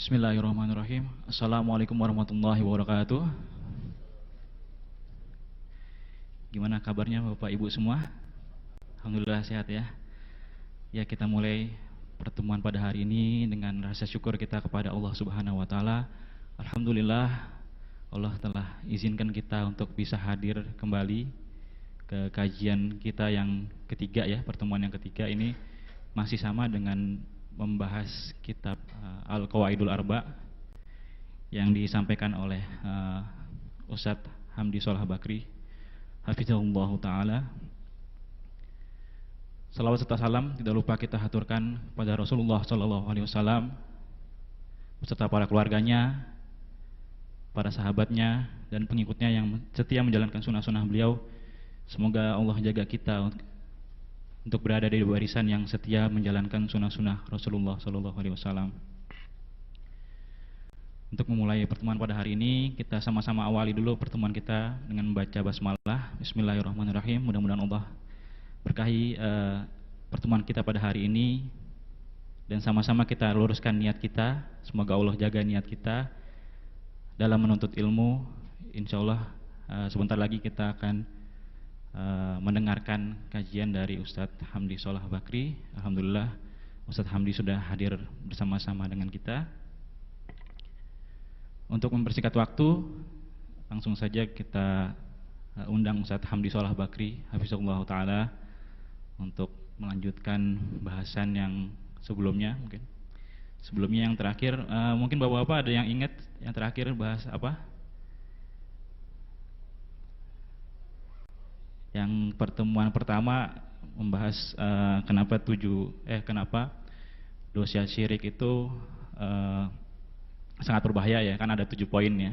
Bismillahirrahmanirrahim. Assalamualaikum warahmatullahi wabarakatuh. Gimana kabarnya Bapak Ibu semua? Alhamdulillah sehat ya. Ya, kita mulai pertemuan pada hari ini dengan rasa syukur kita kepada Allah Subhanahu wa taala. Alhamdulillah Allah telah izinkan kita untuk bisa hadir kembali ke kajian kita yang ketiga ya, pertemuan yang ketiga ini masih sama dengan membahas kitab Al-Qawaidul Arba yang disampaikan oleh Ustadz Hamdi Solah Bakri hafizahullah taala. Salawat serta salam tidak lupa kita haturkan pada Rasulullah Shallallahu Alaihi Wasallam beserta para keluarganya, para sahabatnya dan pengikutnya yang setia menjalankan sunnah-sunnah beliau. Semoga Allah jaga kita untuk berada di barisan yang setia menjalankan sunnah-sunnah Rasulullah Shallallahu Alaihi Wasallam. Untuk memulai pertemuan pada hari ini, kita sama-sama awali dulu pertemuan kita dengan membaca basmalah. Bismillahirrahmanirrahim. Mudah-mudahan Allah berkahi pertemuan kita pada hari ini dan sama-sama kita luruskan niat kita. Semoga Allah jaga niat kita dalam menuntut ilmu. Insya Allah sebentar lagi kita akan mendengarkan kajian dari Ustadz Hamdi Solah Bakri. Alhamdulillah Ustadz Hamdi sudah hadir bersama-sama dengan kita. Untuk mempersingkat waktu, langsung saja kita undang Ustadz Hamdi Solah Bakri hafizahullah ta'ala untuk melanjutkan bahasan yang sebelumnya. Sebelumnya yang terakhir, mungkin bapak-bapak ada yang ingat yang terakhir bahas apa? Yang pertemuan pertama membahas kenapa dosa syirik itu sangat berbahaya ya, kan ada 7 poin ya.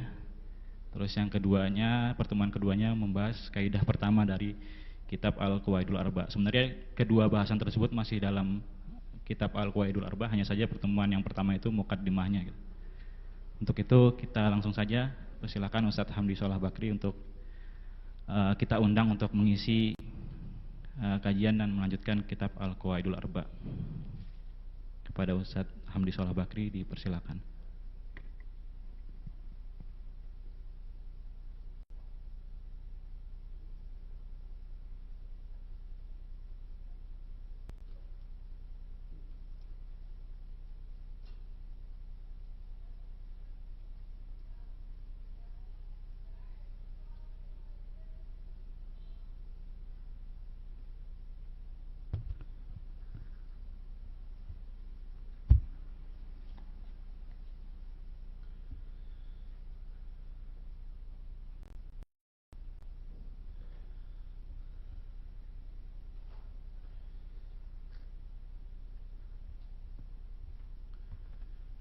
Terus yang keduanya, pertemuan keduanya membahas kaidah pertama dari kitab Al-Qawaidul Arba. Sebenarnya kedua bahasan tersebut masih dalam kitab Al-Qawaidul Arba, hanya saja pertemuan yang pertama itu mukaddimahnya gitu. Untuk itu kita langsung saja persilakan Ustadz Hamdi Solah Bakri untuk kita undang untuk mengisi kajian dan melanjutkan kitab Al-Qawaidul Arba. Kepada Ustadz Hamdi Solah Bakri dipersilakan.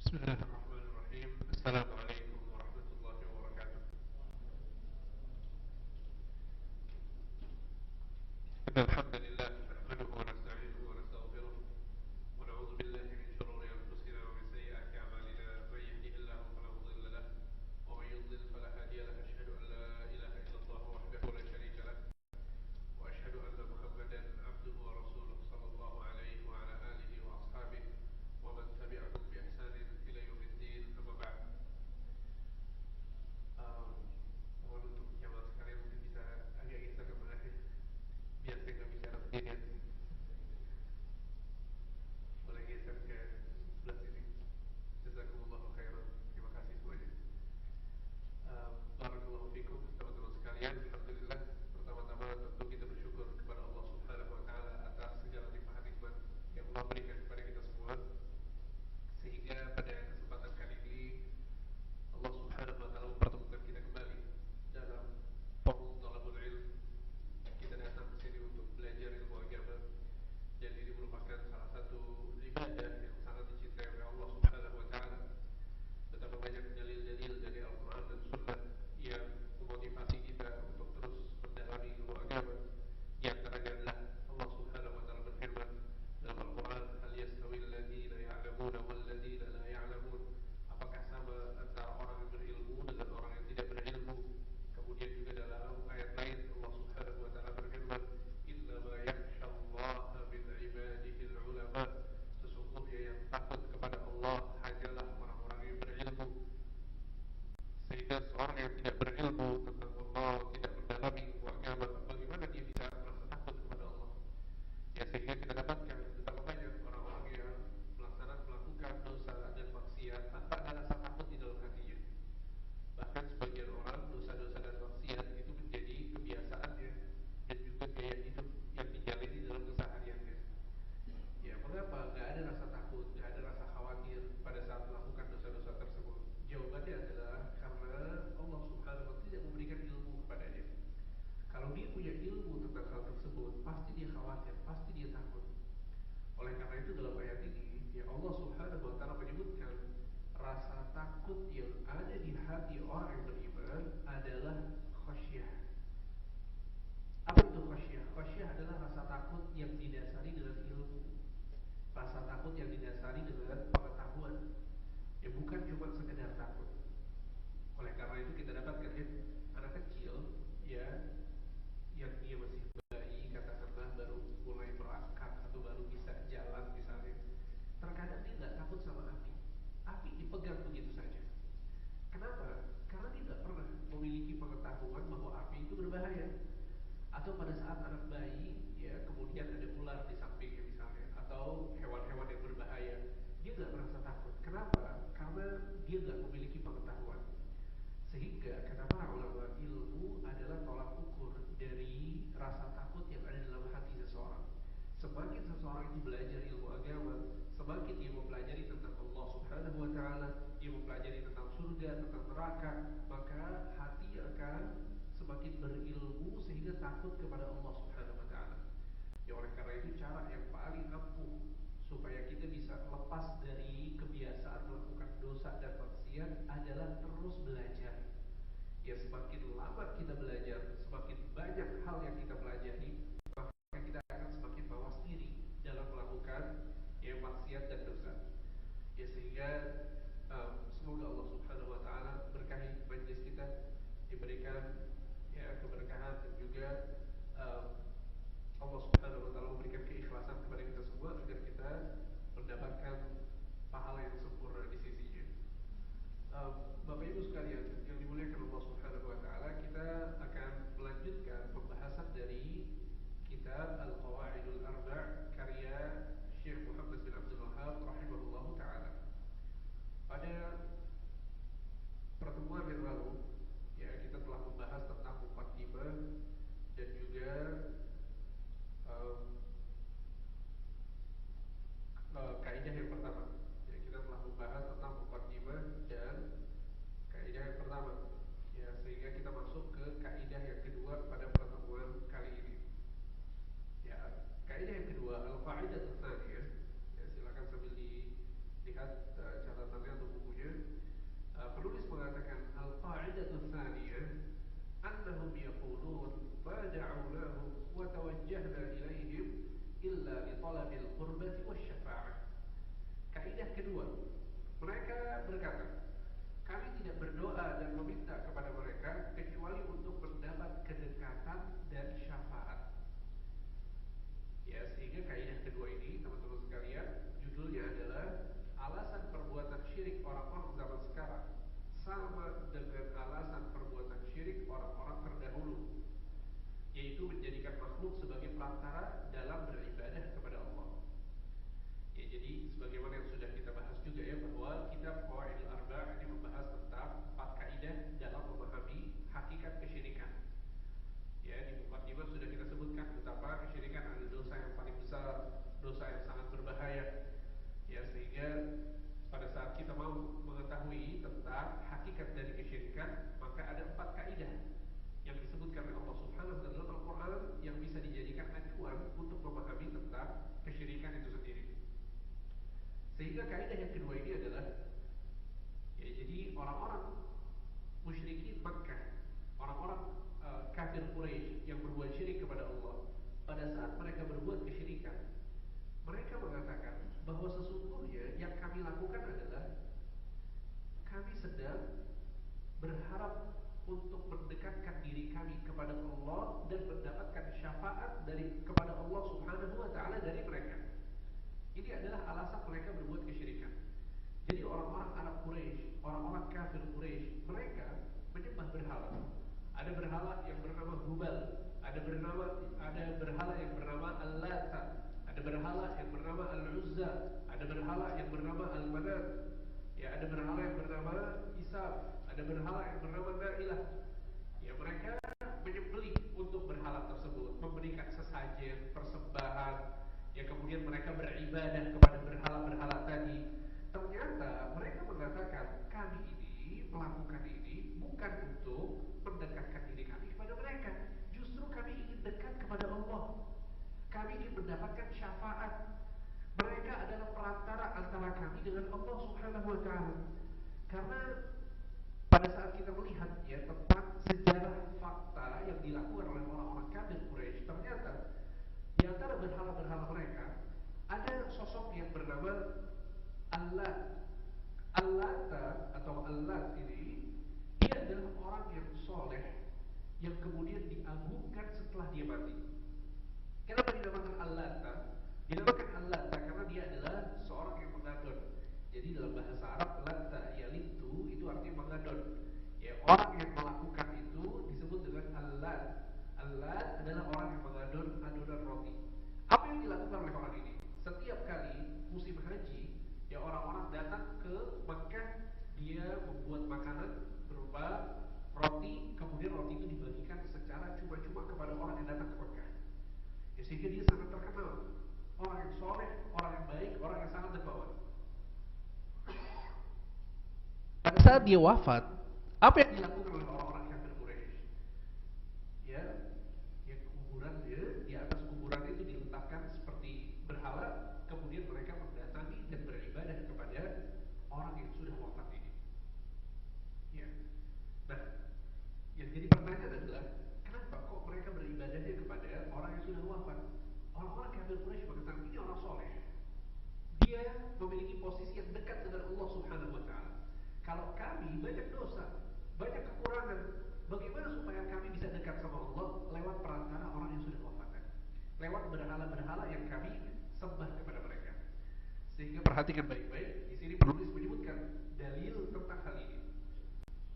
Bismillahirrahmanirrahim. Assalamualaikum warahmatullahi wabarakatuh. Alhamdulillah, nahmaduhu wa nasta'inuhu wa nastaghfiruh wa na'udzu billahi min shururi anfusina wa min sayyiati a'malina. Man yahdihillahu fala mudilla lahu wa man yudlil fala hadiya lahu. Asyhadu an la ilaha illallah wahdahu la syarika lahu wa asyhadu anna Muhammadan 'abduhu wa rasuluh sallallahu alaihi wa ala alihi wa ashabihi wa man tabi'ahum bi ihsanin ila yaumil surga, tentang neraka, maka hati akan semakin berilmu sehingga takut kepada Allah Subhanahu wa taala. Ya, oleh karena itu cara yang paling ampuh supaya kita bisa lepas dari kebiasaan melakukan dosa dan maksiat adalah terus belajar. Ya, semakin lama kita belajar, semakin banyak hal yang kita pelajari, maka kita akan semakin mawas diri dalam melakukan ya maksiat dan dosa. Ya, sehingga semoga Allah Subhanahu wa taala berkahi majelis kita, diberikan ya keberkahan dan juga Allah Subhanahu wa taala memberikan keikhlasan kepada kita semua agar kita mendapatkan pahala yang sempurna di sisinya. Bapak Ibu sekalian yang dimuliakan Allah Subhanahu wa taala, kita akan melanjutkan pembahasan dari kitab Al-Qawaidul Arba' karya Syekh Muhammad bin Abdul Wahhab rahimahullahu taala. Pada pertemuan yang lalu ya kita telah membahas tentang muqaddimah dan juga kaidah yang pertama. Ya, kita telah membahas tentang muqaddimah dan kaidah yang pertama. Ya, sehingga kita masuk ke kaidah yang kedua pada pertemuan kali ini. Ya, kaidah yang kedua, al-qaidah tsaniyah. Ya, silakan sambil dilihat catatannya atau bukunya. Penulis mengatakan al-qaidah tsaniyah annahum yaqulun ma da'awnahum wa tawajjahna ilaihim illa li talabil qurbati wasyafa'ah. Kaidah kedua, mereka berkata, kami tidak berdoa dan meminta kepada mereka kecuali untuk mendapat kedekatan dan syafaat. Ya, sehingga kaidah kedua ini teman-teman sekalian, judulnya adalah alasan perbuatan syirik orang-orang zaman sekarang sama dengan alasan perbuatan syirik orang-orang terdahulu, yaitu menjadikan makhluk sebagai perantara dalam beribadah kepada Allah. Ya, jadi sebagaimana yang sudah kita bahas juga ya, bahwa kitab Qawaidul Arba' ini membahas tentang 4 kaidah dalam memahami hakikat kesyirikan. Ya, di muqaddimah sudah kita sebutkan betapa kesyirikan adalah dosa yang paling besar, dosa yang sangat berbahaya. Ya, sehingga pada saat kita mau mengetahui tentang hakikat dari kesyirikan, maka ada 4 kaidah yang disebutkan oleh Allah Subhanahu wa taala dalam Al-Qur'an yang bisa dijadikan acuan untuk memahami tentang kesyirikan itu sendiri. Sehingga kaidah yang kedua ini adalah ya, jadi orang-orang musyrikin Makkah, orang-orang kafir Quraisy yang berbuat syirik kepada Allah, pada saat mereka berbuat kesyirikan, mereka mengatakan bahwa sesungguhnya yang kami lakukan adalah kami sedang berharap untuk mendekatkan diri kami kepada Allah dan mendapatkan syafaat kepada Allah Subhanahu wa taala dari mereka. Ini adalah alasan mereka berbuat kesyirikan. Jadi orang-orang Arab Quraisy, orang-orang kafir Quraisy, mereka menyembah berhala. Ada berhala yang bernama Hubal, ada berhala yang bernama Al-Lata, ada berhala yang bernama Al-Uzza, ada berhala yang bernama Al-Manat, ya, ada berhala yang bernama Isaf, ada berhala yang bernama Na'ilah. Ya, mereka menyembelih untuk berhala tersebut, memberikan sesajen, persembahan, ya, kemudian mereka beribadah kepada berhala-berhala tadi. Ternyata mereka mengatakan kami ini melakukan ini bukan untuk mendekatkan diri kami kepada mereka, justru kami ingin dekat kepada Allah. Kami ingin mendapatkan syafaat. Mereka adalah perantara antara kami dengan Allah Subhanahu wa taala. Karena pada saat kita melihat ya tentang sejarah fakta yang dilakukan oleh orang-orang kafir Quraisy, ternyata di antara berhala-berhala mereka ada sosok yang bernama Allat. Allata atau Allat ini, dia adalah orang yang soleh yang kemudian diagungkan setelah dia mati. Kenapa dinamakan Allata? Dinamakan Allata karena dia adalah seorang yang mengadon. Jadi dalam bahasa Arab Latta yalitu itu artinya mengadon. Ya, orang yang melakukan itu disebut dengan Allat. Allat adalah orang yang mengadon adonan roti. Apa yang dilakukan oleh orang ini? Setiap kali musim haji, ya, orang-orang datang ke Makkah, dia membuat makanan berupa roti, kemudian roti itu dibagikan secara cuma-cuma kepada orang yang datang ke Makkah. Ya, sehingga dia sangat terkenal, orang yang soleh, orang yang baik, orang yang sangat dermawan. Pada saat dia wafat, apa yang dilakukan oleh orang-orang kafir Quraisy? Ya, kuburannya, di atas kuburan itu diletakkan seperti berhala, kemudian mereka mendatangi dan beribadah kepada orang yang sudah wafat ini. Ya. Nah, yang jadi pertanyaan adalah kenapa kok mereka beribadahnya kepada orang yang sudah wafat? Orang-orang kafir Quraisy mengatakan ini orang soleh. Dia memiliki posisi yang dekat dengan Allah Subhanahu wa taala. Kalau kami banyak dosa, banyak kekurangan, bagaimana supaya kami bisa dekat sama Allah lewat perantara orang yang sudah wafat tadi? Lewat berhala-berhala yang kami sembah kepada mereka. Sehingga perhatikan baik-baik, di sini penulis menyebutkan dalil tentang hal ini.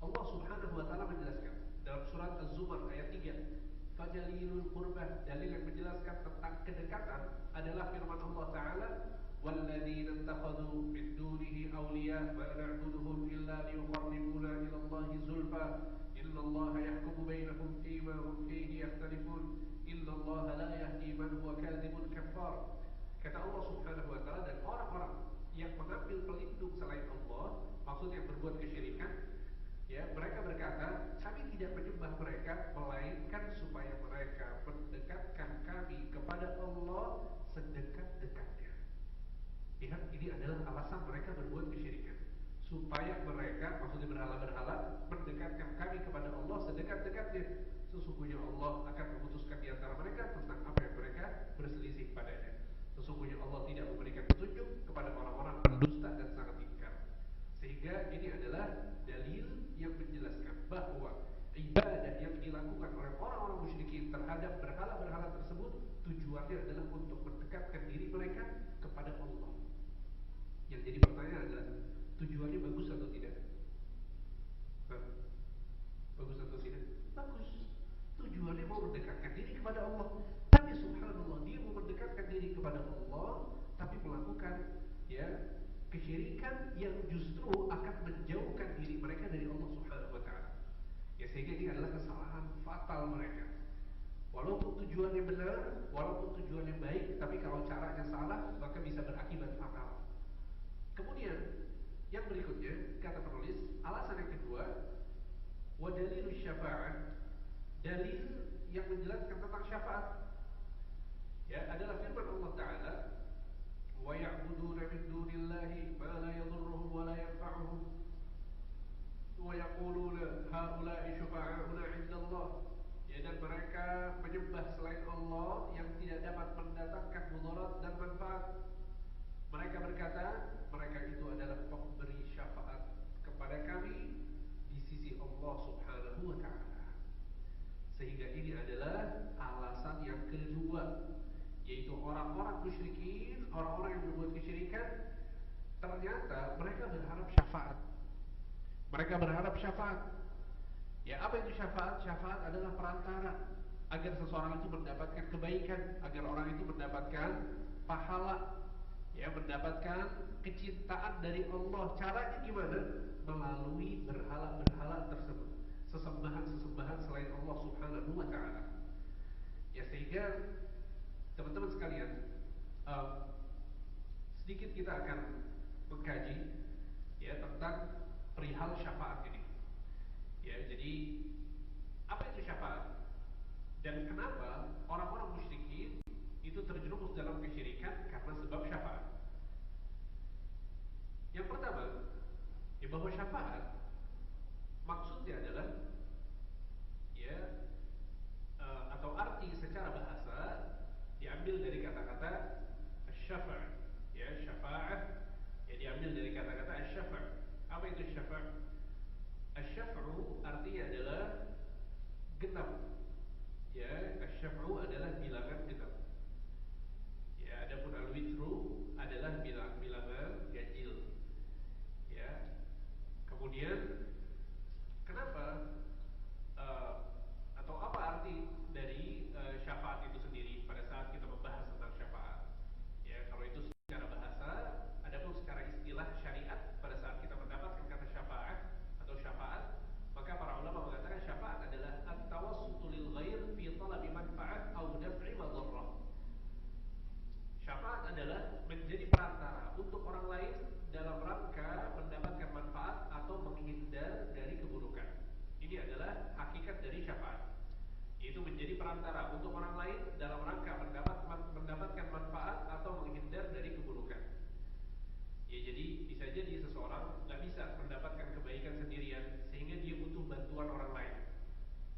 Allah Subhanahu wa taala menjelaskan dalam surat Az-Zumar ayat 3, fajalilul qurbah, dalil yang menjelaskan tentang kedekatan adalah firman Allah taala, walladzina ittakhadhu min dunihi awliya ma na'buduhum illa liyuqarribuna ila Allahi zulfa innallaha yahkumu bainahum fima hum fihi yakhtalifun innallaha la yahdi man huwa kadzibun kaffar. Kata Allah Subhanahu wa taala, dan orang-orang yang mengambil pelindung selain Allah, maksudnya berbuat kesyirikan, ya, mereka berkata, kami tidak menyembah mereka melainkan supaya mereka mendekatkan kami kepada Allah sedekat-dekatnya. Lihat, ini adalah alasan mereka berbuat kesyirikan, supaya mereka, maksudnya berhala-berhala, mendekatkan kami kepada Allah sedekat-dekatnya. Sesungguhnya Allah akan memutuskan di antara mereka tentang apa yang mereka berselisih padanya. Sesungguhnya Allah tidak memberikan petunjuk kepada orang-orang pendusta dan sangat ingkar. Sehingga ini adalah dalil yang menjelaskan bahwa ibadah yang dilakukan oleh orang-orang musyrikin terhadap berhala-berhala tersebut tujuannya adalah untuk mendekatkan diri mereka kepada Allah. Yang jadi pertanyaan adalah tujuannya bagus atau tidak? Bagus atau tidak? Bagus. Tujuannya mau mendekatkan diri kepada Allah. Tapi subhanallah, dia mau mendekatkan diri kepada Allah tapi melakukan, ya, kesyirikan yang justru akan menjauhkan diri mereka dari Allah Subhanahu wa taala. Ya, sehingga ini adalah kesalahan fatal mereka. Walaupun tujuannya benar, walaupun tujuannya baik, tapi kalau caranya salah, maka bisa berakibat fatal. Kemudian yang berikutnya, kata penulis, alasan yang kedua, wa dalilus syafa'ah, dalil yang menjelaskan tentang syafaat, ya, adalah firman Allah taala, wa ya'buduna min dunillahi ma la yadhurruhum wa la yanfa'uhum wa yaquluna haula'i syufa'auna 'inda Allah. Ya, dan mereka menyembah selain Allah yang tidak dapat mendatangkan mudarat dan manfaat. Mereka berkata, mereka itu adalah pemberi syafaat kepada kami di sisi Allah Subhanahu wa taala. Sehingga ini adalah alasan yang kedua, yaitu orang-orang musyrikin, orang-orang yang berbuat kesyirikan, ternyata mereka berharap syafaat. Mereka berharap syafaat. Ya, apa itu syafaat? Syafaat adalah perantara agar seseorang itu mendapatkan kebaikan, agar orang itu mendapatkan pahala, ya, mendapatkan kecintaan dari Allah. Caranya gimana? Melalui berhala-berhala tersebut, sesembahan-sesembahan selain Allah Subhanahu wa taala. Ya, sehingga teman-teman sekalian, sedikit kita akan mengkaji, ya, tentang perihal syafaat ini. Ya, jadi apa itu syafaat dan kenapa orang-orang musyrikin itu terjerumus dalam kesyirikan karena sebab syafaat? Yang pertama, ya, bahwa syafaat maksudnya adalah, ya, atau arti secara bahasa diambil dari kata-kata syafa', ya, syafa'ah, ya, diambil dari kata-kata syafa'. Apa itu syafa'? Asy-syaf'u artinya adalah genap. Ya, asy-syaf'u adalah bilangan genap. Ya, adapun al-witru adalah bilangan ganjil. Ya. Kemudian kenapa atau apa arti dari syafaat itu sendiri pada saat kita membahas tentang syafaat? Ya, kalau itu secara bahasa, adapun secara istilah syariat, pada saat kita mendapatkan kata syafaat atau syafaat, maka para ulama mengatakan syafaat adalah at-tawassutu lil ghair fi talabi manfa'at aw daf'i madharrah. Syafaat adalah menjadi perantara untuk antara untuk orang lain dalam rangka mendapatkan manfaat atau menghindar dari keburukan. Ya, jadi bisa jadi seseorang nggak bisa mendapatkan kebaikan sendirian sehingga dia butuh bantuan orang lain.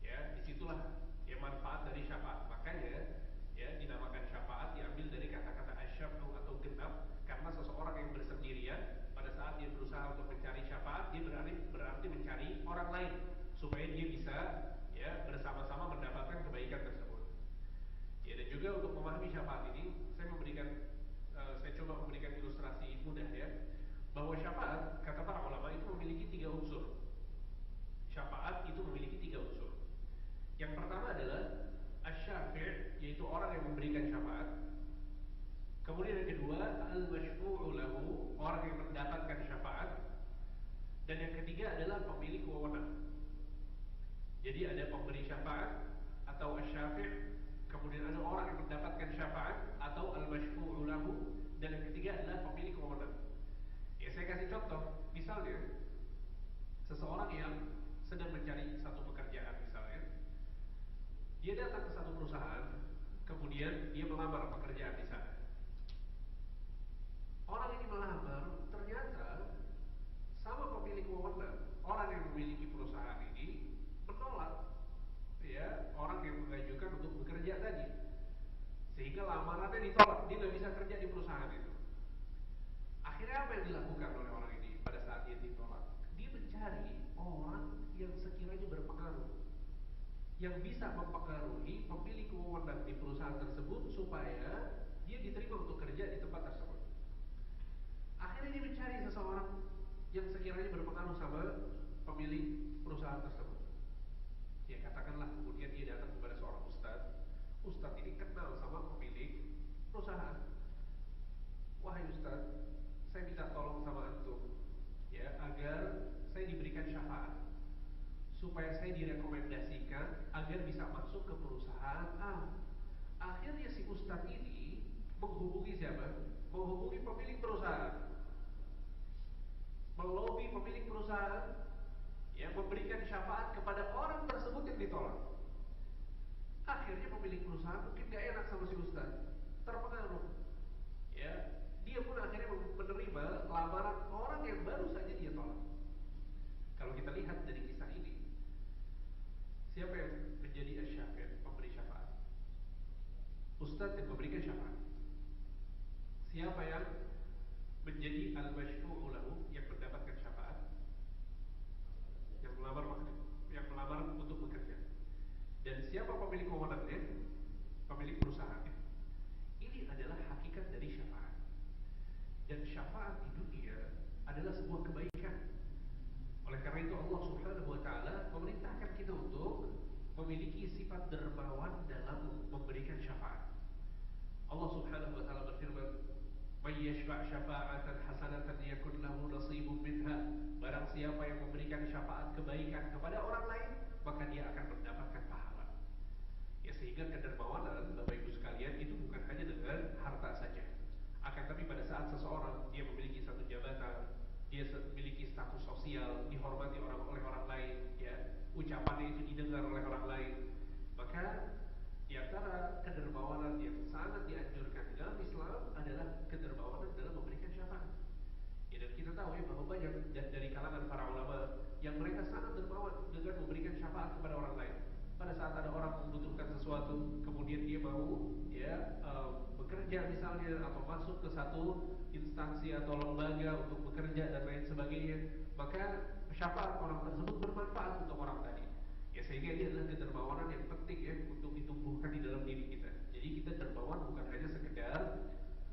Ya, disitulah ya manfaat dari syafaat. Makanya ya dinamakan syafaat diambil dari kata-kata asyafa'u atau genap, karena seseorang yang bersendirian pada saat dia berusaha untuk mencari syafaat, dia berarti mencari orang lain supaya dia bisa ya bersama-sama mendapatkan kebaikan tersebut. Ya, dan juga untuk memahami syafaat ini saya coba memberikan ilustrasi mudah ya, bahwa syafaat kata para ulama itu memiliki 3 unsur. Syafaat itu memiliki 3 unsur. Yang pertama adalah asy-syafi', yaitu orang yang memberikan syafaat. Kemudian yang kedua al-masyfu'u lahu, orang yang mendapatkan syafaat. Dan yang ketiga adalah pemilik wewenang. Jadi ada pemberi syafaat atau asy-syafi', kemudian ada orang yang mendapatkan syafaat atau al-masyfu'u lahu, dan yang ketiga adalah pemilik wewenang. Ya, saya kasih contoh. Misalnya seseorang yang sedang mencari satu pekerjaan misalnya, dia datang ke satu perusahaan, kemudian dia melamar pekerjaan di sana. Orang ini melamar, ternyata sama pemilik wewenang, orang yang memiliki perusahaan ini menolak ya orang yang mengajukan untuk bekerja tadi, sehingga lamarannya ditolak, dia nggak bisa kerja di perusahaan itu. Akhirnya apa yang dilakukan oleh orang ini pada saat dia ditolak? Dia mencari orang yang sekiranya berpengaruh, yang bisa mempengaruhi pemilik wewenang di perusahaan tersebut supaya dia diterima untuk kerja di tempat tersebut. Akhirnya dia mencari seseorang yang sekiranya berpengaruh sama pemilik perusahaan tersebut. Ya, katakanlah kemudian dia datang kepada seorang ustadz. Ustadz ini kenal sama pemilik perusahaan. Wahai ustadz, saya minta tolong sama antum ya, agar saya diberikan syafaat supaya saya direkomendasikan agar bisa masuk ke perusahaan A. Akhirnya si ustadz ini menghubungi siapa? Menghubungi pemilik perusahaan, melobi pemilik perusahaan yang memberikan syafaat kepada orang tersebut yang ditolak. Akhirnya pemilik perusahaan mungkin gak enak sama si ustadz, terpengaruh ya, dia pun akhirnya menerima lamaran orang yang baru saja dia tolak. Kalau kita lihat dari kisah ini, siapa yang menjadi asy-syafi', pemberi syafaat? Ustadz yang memberikan syafaat. Siapa yang menjadi al-masyfu'u lahu, yang mendapatkan syafaat? Yang melamar untuk bekerja. Dan siapa pemilik wewenangnya? Pemilik perusahaannya. Ini adalah hakikat dari syafaat. Dan syafaat di dunia adalah sebuah kebaikan. Oleh karena itu Allah Subhanahu wa taala memerintahkan kita untuk memiliki sifat dermawan dalam memberikan syafaat. Allah Subhanahu wa taala berfirman, "May yashfa' syafa'atan hasanatan yakun lahu nasibun minha." Barang siapa yang memberikan syafaat kebaikan kepada orang lain, maka dia akan mendapatkan pahala. Ya, sehingga kedermawanan Bapak Ibu sekalian itu bukan hanya dengan harta saja. Akan tapi pada saat seseorang dia memiliki satu jabatan, dia memiliki status sosial, dihormati oleh orang lain, ya, ucapannya itu didengar oleh orang lain, maka di antara kedermawanan yang sangat dianjurkan dalam Islam adalah kedermawanan dalam memberikan syafaat. Ya, dan kita tahu ya bahwa banyak dari kalangan para ulama yang mereka sangat dermawan dengan memberikan syafaat kepada orang lain. Pada saat ada orang membutuhkan sesuatu, kemudian dia mau ya bekerja misalnya atau masuk ke satu instansi atau lembaga untuk bekerja dan lain sebagainya, maka syafaat orang tersebut bermanfaat untuk orang tadi. Ya, sehingga ini adalah kedermawanan yang penting ya untuk ditumbuhkan di dalam diri kita. Jadi kita dermawan bukan hanya sekedar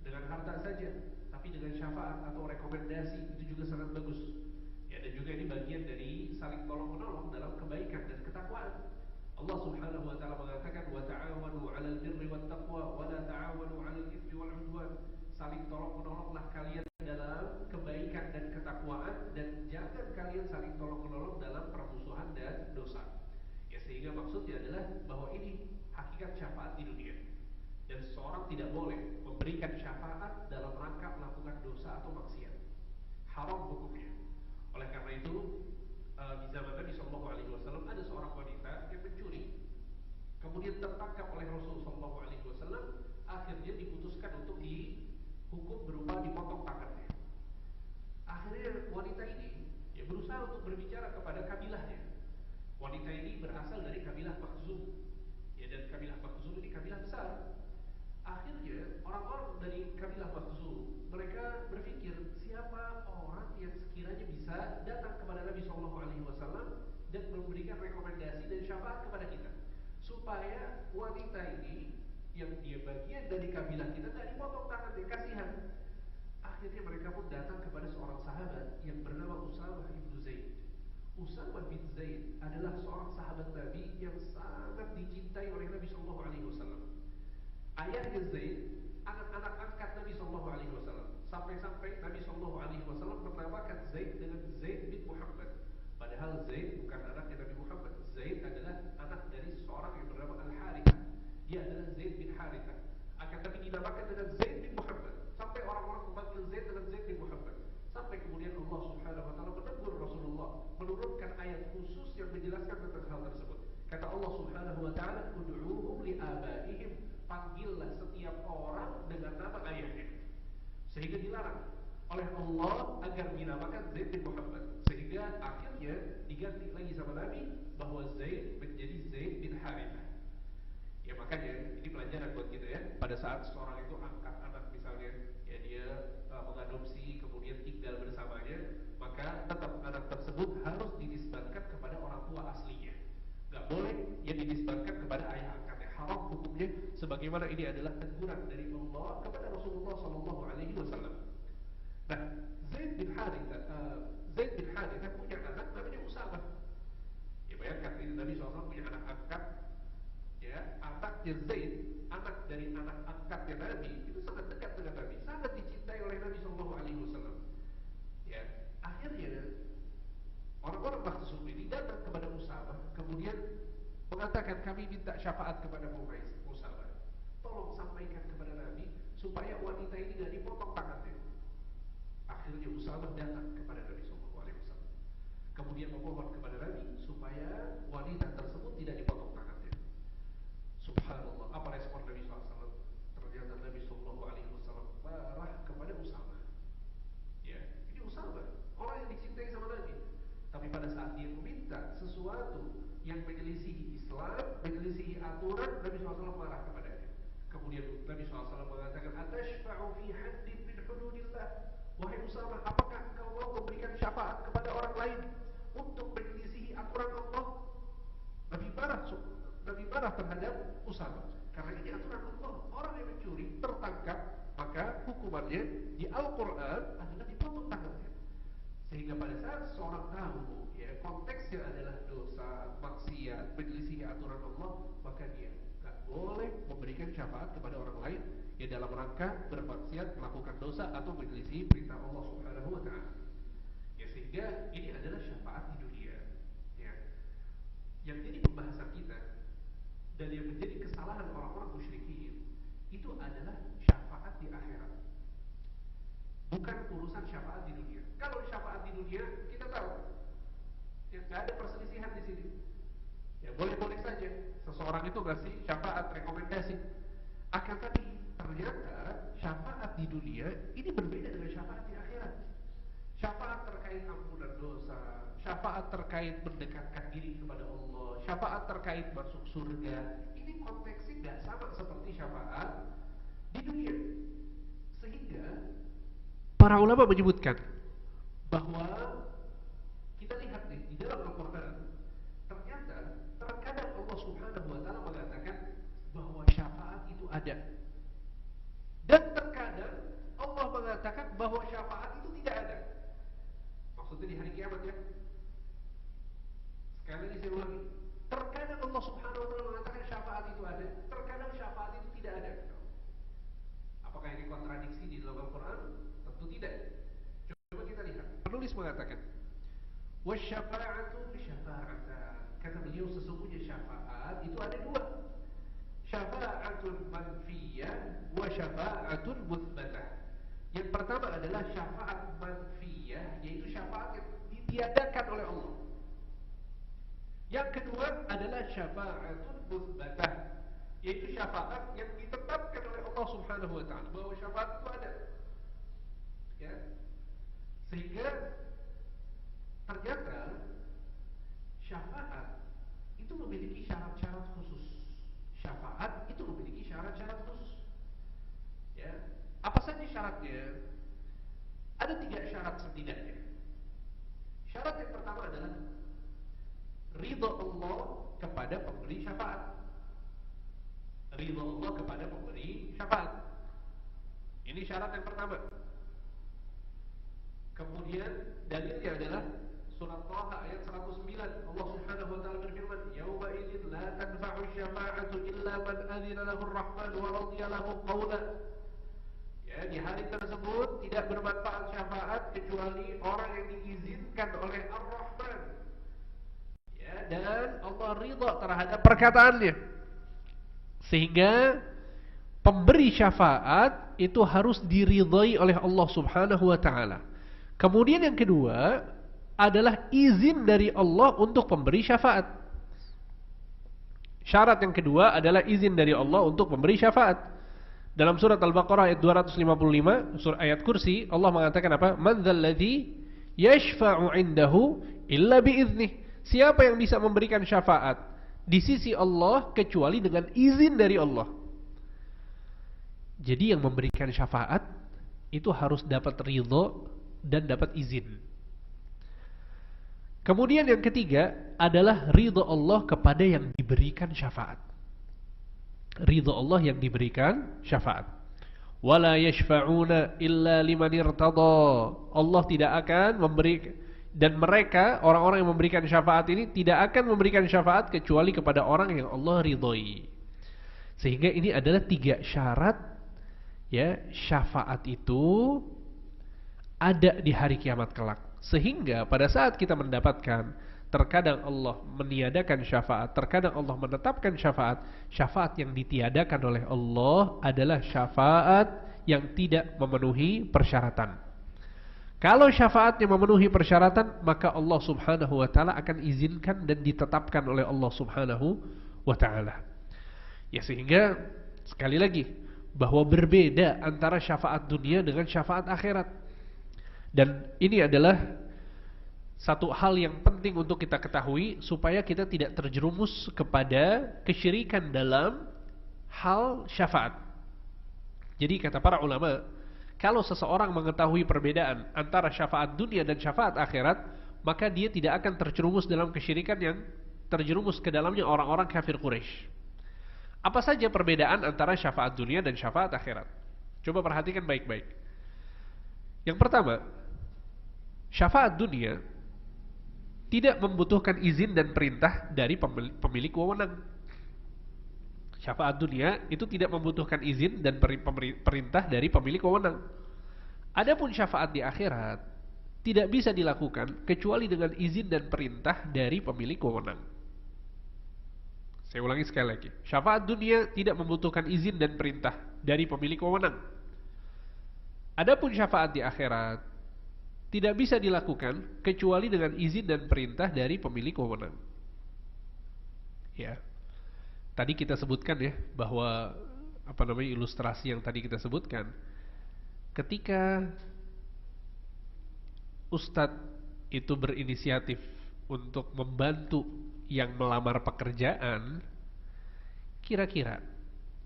dengan harta saja, tapi dengan syafaat atau rekomendasi itu juga sangat bagus. Ya, dan juga ini bagian dari saling tolong menolong dalam kebaikan dan ketakwaan. Allah Subhanahu wa taala mengatakan, "Wa ta'awanu 'alal birri wat taqwa wa la ta'awanu 'alal itsmi wal 'udwan." Saling tolong menolonglah kalian dalam kebaikan dan ketakwaan, dan jangan kalian saling tolong menolong dalam permusuhan dan dosa. Ya, sehingga maksudnya adalah bahwa ini hakikat syafaat di dunia. Dan seorang tidak boleh memberikan syafaat dalam rangka melakukan dosa atau maksiat. Haram hukumnya. Oleh karena itu di zaman Nabi Shallallahu Alaihi Wasallam ada seorang wanita yang mencuri. kemudian tertangkap oleh Rasulullah SAW, akhirnya diputuskan untuk dihukum berupa dipotong tangannya. Akhirnya wanita ini berusaha untuk berbicara kepada kabilahnya. Wanita ini berasal dari kabilah Makhzum, dan kabilah Makhzum ini kabilah besar. Akhirnya orang-orang dari kabilah Makhzum, mereka berpikir siapa orang yang sekiranya bisa datang kepada Nabi SAW dan memberikan rekomendasi dan syafaat kepada kita, supaya wanita ini yang dia bagian dari kabilah kita tidak dipotong tangan, dia kasihan. Akhirnya mereka pun datang kepada seorang sahabat yang bernama Usamah bin Zaid. Usamah bin Zaid adalah seorang sahabat Nabi yang sangat dicintai oleh Nabi SAW. Ayahnya Zaid, anak-anak angkat Nabi SAW. Sampai-sampai Nabi SAW menamakan Zaid dengan Zaid bin Muhammad. Padahal Zaid bukan anaknya Nabi Muhammad. Zaid adalah anak dari seorang yang bernama Al-Harithah. Dia adalah Zaid bin Harithah. Akan tapi dinamakan dengan Zaid bin Muhammad. Sampai orang-orang memanggil Zaid dengan Zaid bin Muhammad. Sampai kemudian Allah Subhanahu wa taala menegur Rasulullah, menurunkan ayat khusus yang menjelaskan tentang hal tersebut. Kata Allah Subhanahu wa taala, "Ud'uuhum li'abaihim." Panggillah setiap orang dengan nama ayahnya. Sehingga dilarang oleh Allah agar dinamakan Zaid bin Muhammad. Sehingga akhirnya diganti lagi sama Nabi bahwa Zaid menjadi Zaid bin Harithah. Ya makanya ini pelajaran buat kita ya. Pada saat seorang itu angkat anak misalnya, ya dia mengadopsi kemudian tinggal bersamanya, maka tetap anak tersebut harus dinisbatkan kepada orang tua aslinya. Gak boleh ya dinisbatkan kepada ayah angkatnya. Haram hukumnya, sebagaimana ini adalah teguran dari Allah kepada Rasulullah SAW. Nah, Zaid bin Harithah punya anak namanya Usamah. Ya bayangkan ini Nabi SAW punya anak angkat. Ya, anaknya Zaid, anak dari anak angkatnya Nabi, itu sangat dekat dengan Nabi, sangat dicintai oleh Nabi SAW. Ya, akhirnya orang-orang Makhzum ini datang kepada Usamah, kemudian mengatakan, kami minta syafaat kepada Usamah, tolong sampaikan kepada Nabi supaya wanita ini tidak dipotong tangannya. Akhirnya Usamah datang kepada Nabi SAW, kemudian memohon kepada Nabi supaya wanita tersebut tidak dipotong tangannya. Subhanallah, apa respon Nabi SAW? Ternyata Nabi SAW marah kepada Usamah. Ya, ini Usamah, orang yang dicintai sama Nabi. Tapi pada saat dia meminta sesuatu yang menyelisihi Islam, menyelisihi aturan, Nabi SAW marah kepadanya. Kemudian Nabi SAW mengatakan, "Atashfa'u fi haddin min hududillah?" Wahai Usamah, apakah engkau mau memberikan syafaat kepada orang lain untuk menyelisihi aturan Allah? Nabi marah terhadap Usamah karena ini aturan Allah. Orang yang mencuri tertangkap, maka hukumannya di Al-Quran adalah dipotong tangannya. Sehingga pada saat seorang tahu ya konteksnya adalah dosa, maksiat, menyelisihi aturan Allah, maka dia tidak boleh memberikan syafaat kepada orang lain ya dalam rangka bermaksiat, melakukan dosa atau menyelisihi perintah Allah Subhanahu wa taala. Ya sehingga ini adalah syafaat di dunia. Ya. Yang jadi pembahasan kita dan yang menjadi kesalahan orang-orang musyrikin itu adalah syafaat di akhirat. Bukan urusan syafaat di dunia. Kalau syafaat di dunia kita tahu, ya nggak ada perselisihan di sini. Ya boleh-boleh saja seseorang itu ngasih syafaat, rekomendasi. Akan tapi ternyata syafaat di dunia ini berbeda dengan syafaat di akhirat. Syafaat terkait ampunan dosa, syafaat terkait mendekatkan diri kepada Allah, syafaat terkait masuk surga. Ini konteksnya nggak sama seperti syafaat di dunia. Sehingga para ulama menyebutkan bahwa kita lihat nih di dalam Al-Quran, ternyata terkadang Allah Subhanahu wa taala mengatakan bahwa syafaat itu ada. Dan terkadang Allah mengatakan bahwa syafaat itu tidak ada. Maksudnya di hari kiamat ya. Sekali lagi saya ulangi. Terkadang Allah Subhanahu wa taala mengatakan syafaat itu ada, terkadang syafaat itu tidak ada. Apakah ini kontradiksi di dalam Al-Quran? Tentu tidak. Coba kita lihat. Penulis mengatakan, "Wasyafa'atu bisyafa'atan." Kata beliau sesungguhnya syafaat itu ada dua. Syafa'atun manfiyah wa syafa'atun mutsbatah. Yang pertama adalah syafaat manfiyah, yaitu syafaat yang ditiadakan oleh Allah. Yang kedua adalah syafa'atun mutsbatah, yaitu syafaat yang ditetapkan oleh Allah Subhanahu wa taala, bahwa syafaat itu ada. Ya. Sehingga ternyata syafaat itu memiliki syarat-syarat khusus. Syafaat itu memiliki syarat-syarat khusus. Ya. Apa saja syaratnya? Ada 3 syarat setidaknya. Syarat yang pertama adalah ridha Allah kepada pemberi syafaat. Ridha Allah kepada pemberi syafaat. Ini syarat yang pertama. Kemudian dalilnya adalah surat Thaha ayat 109. Allah Subhanahu wa taala berfirman, "Yauma idzin la tanfa'u syafa'atu illa man adzina lahu ar-rahman wa radiya lahu qawla." Ya, di hari tersebut tidak bermanfaat syafaat kecuali orang yang diizinkan oleh Ar-Rahman. Ya, dan Allah ridha terhadap perkataannya. Sehingga pemberi syafaat itu harus diridhai oleh Allah Subhanahu wa taala. Kemudian yang kedua adalah izin dari Allah untuk pemberi syafaat. Syarat yang kedua adalah izin dari Allah untuk pemberi syafaat. Dalam surat Al-Baqarah ayat 255, surah ayat kursi, Allah mengatakan apa? Man dzalladzi yashfa'u 'indahu illa biiznih. Siapa yang bisa memberikan syafaat di sisi Allah kecuali dengan izin dari Allah. Jadi yang memberikan syafaat itu harus dapat ridha dan dapat izin. Kemudian yang ketiga adalah ridha Allah kepada yang diberikan syafaat. Ridha Allah yang diberikan syafaat. Wala yashfa'una illa liman irtada. Allah tidak akan memberi, dan mereka orang-orang yang memberikan syafaat ini tidak akan memberikan syafaat kecuali kepada orang yang Allah ridhoi. Sehingga ini adalah 3 syarat, ya, syafaat itu ada di hari kiamat kelak. Sehingga pada saat kita mendapatkan, terkadang Allah meniadakan syafaat, terkadang Allah menetapkan syafaat. Syafaat yang ditiadakan oleh Allah adalah syafaat yang tidak memenuhi persyaratan. Kalau syafaatnya memenuhi persyaratan, maka Allah Subhanahu wa taala akan izinkan dan ditetapkan oleh Allah Subhanahu wa taala. Ya, sehingga sekali lagi bahwa berbeda antara syafaat dunia dengan syafaat akhirat. Dan ini adalah satu hal yang penting untuk kita ketahui supaya kita tidak terjerumus kepada kesyirikan dalam hal syafaat. Jadi kata para ulama, kalau seseorang mengetahui perbedaan antara syafaat dunia dan syafaat akhirat, maka dia tidak akan terjerumus dalam kesyirikan yang terjerumus ke dalamnya orang-orang kafir Quraisy. Apa saja perbedaan antara syafaat dunia dan syafaat akhirat? Coba perhatikan baik-baik. Yang pertama, syafaat dunia tidak membutuhkan izin dan perintah dari pemilik wewenang. Syafaat dunia itu tidak membutuhkan izin dan perintah dari pemilik wewenang. Adapun syafaat di akhirat tidak bisa dilakukan kecuali dengan izin dan perintah dari pemilik wewenang. Saya ulangi sekali lagi. Syafaat dunia tidak membutuhkan izin dan perintah dari pemilik wewenang. Adapun syafaat di akhirat tidak bisa dilakukan kecuali dengan izin dan perintah dari pemilik wewenang. Ya. Tadi kita sebutkan ya bahwa ilustrasi yang tadi kita sebutkan, ketika ustadz itu berinisiatif untuk membantu yang melamar pekerjaan, kira-kira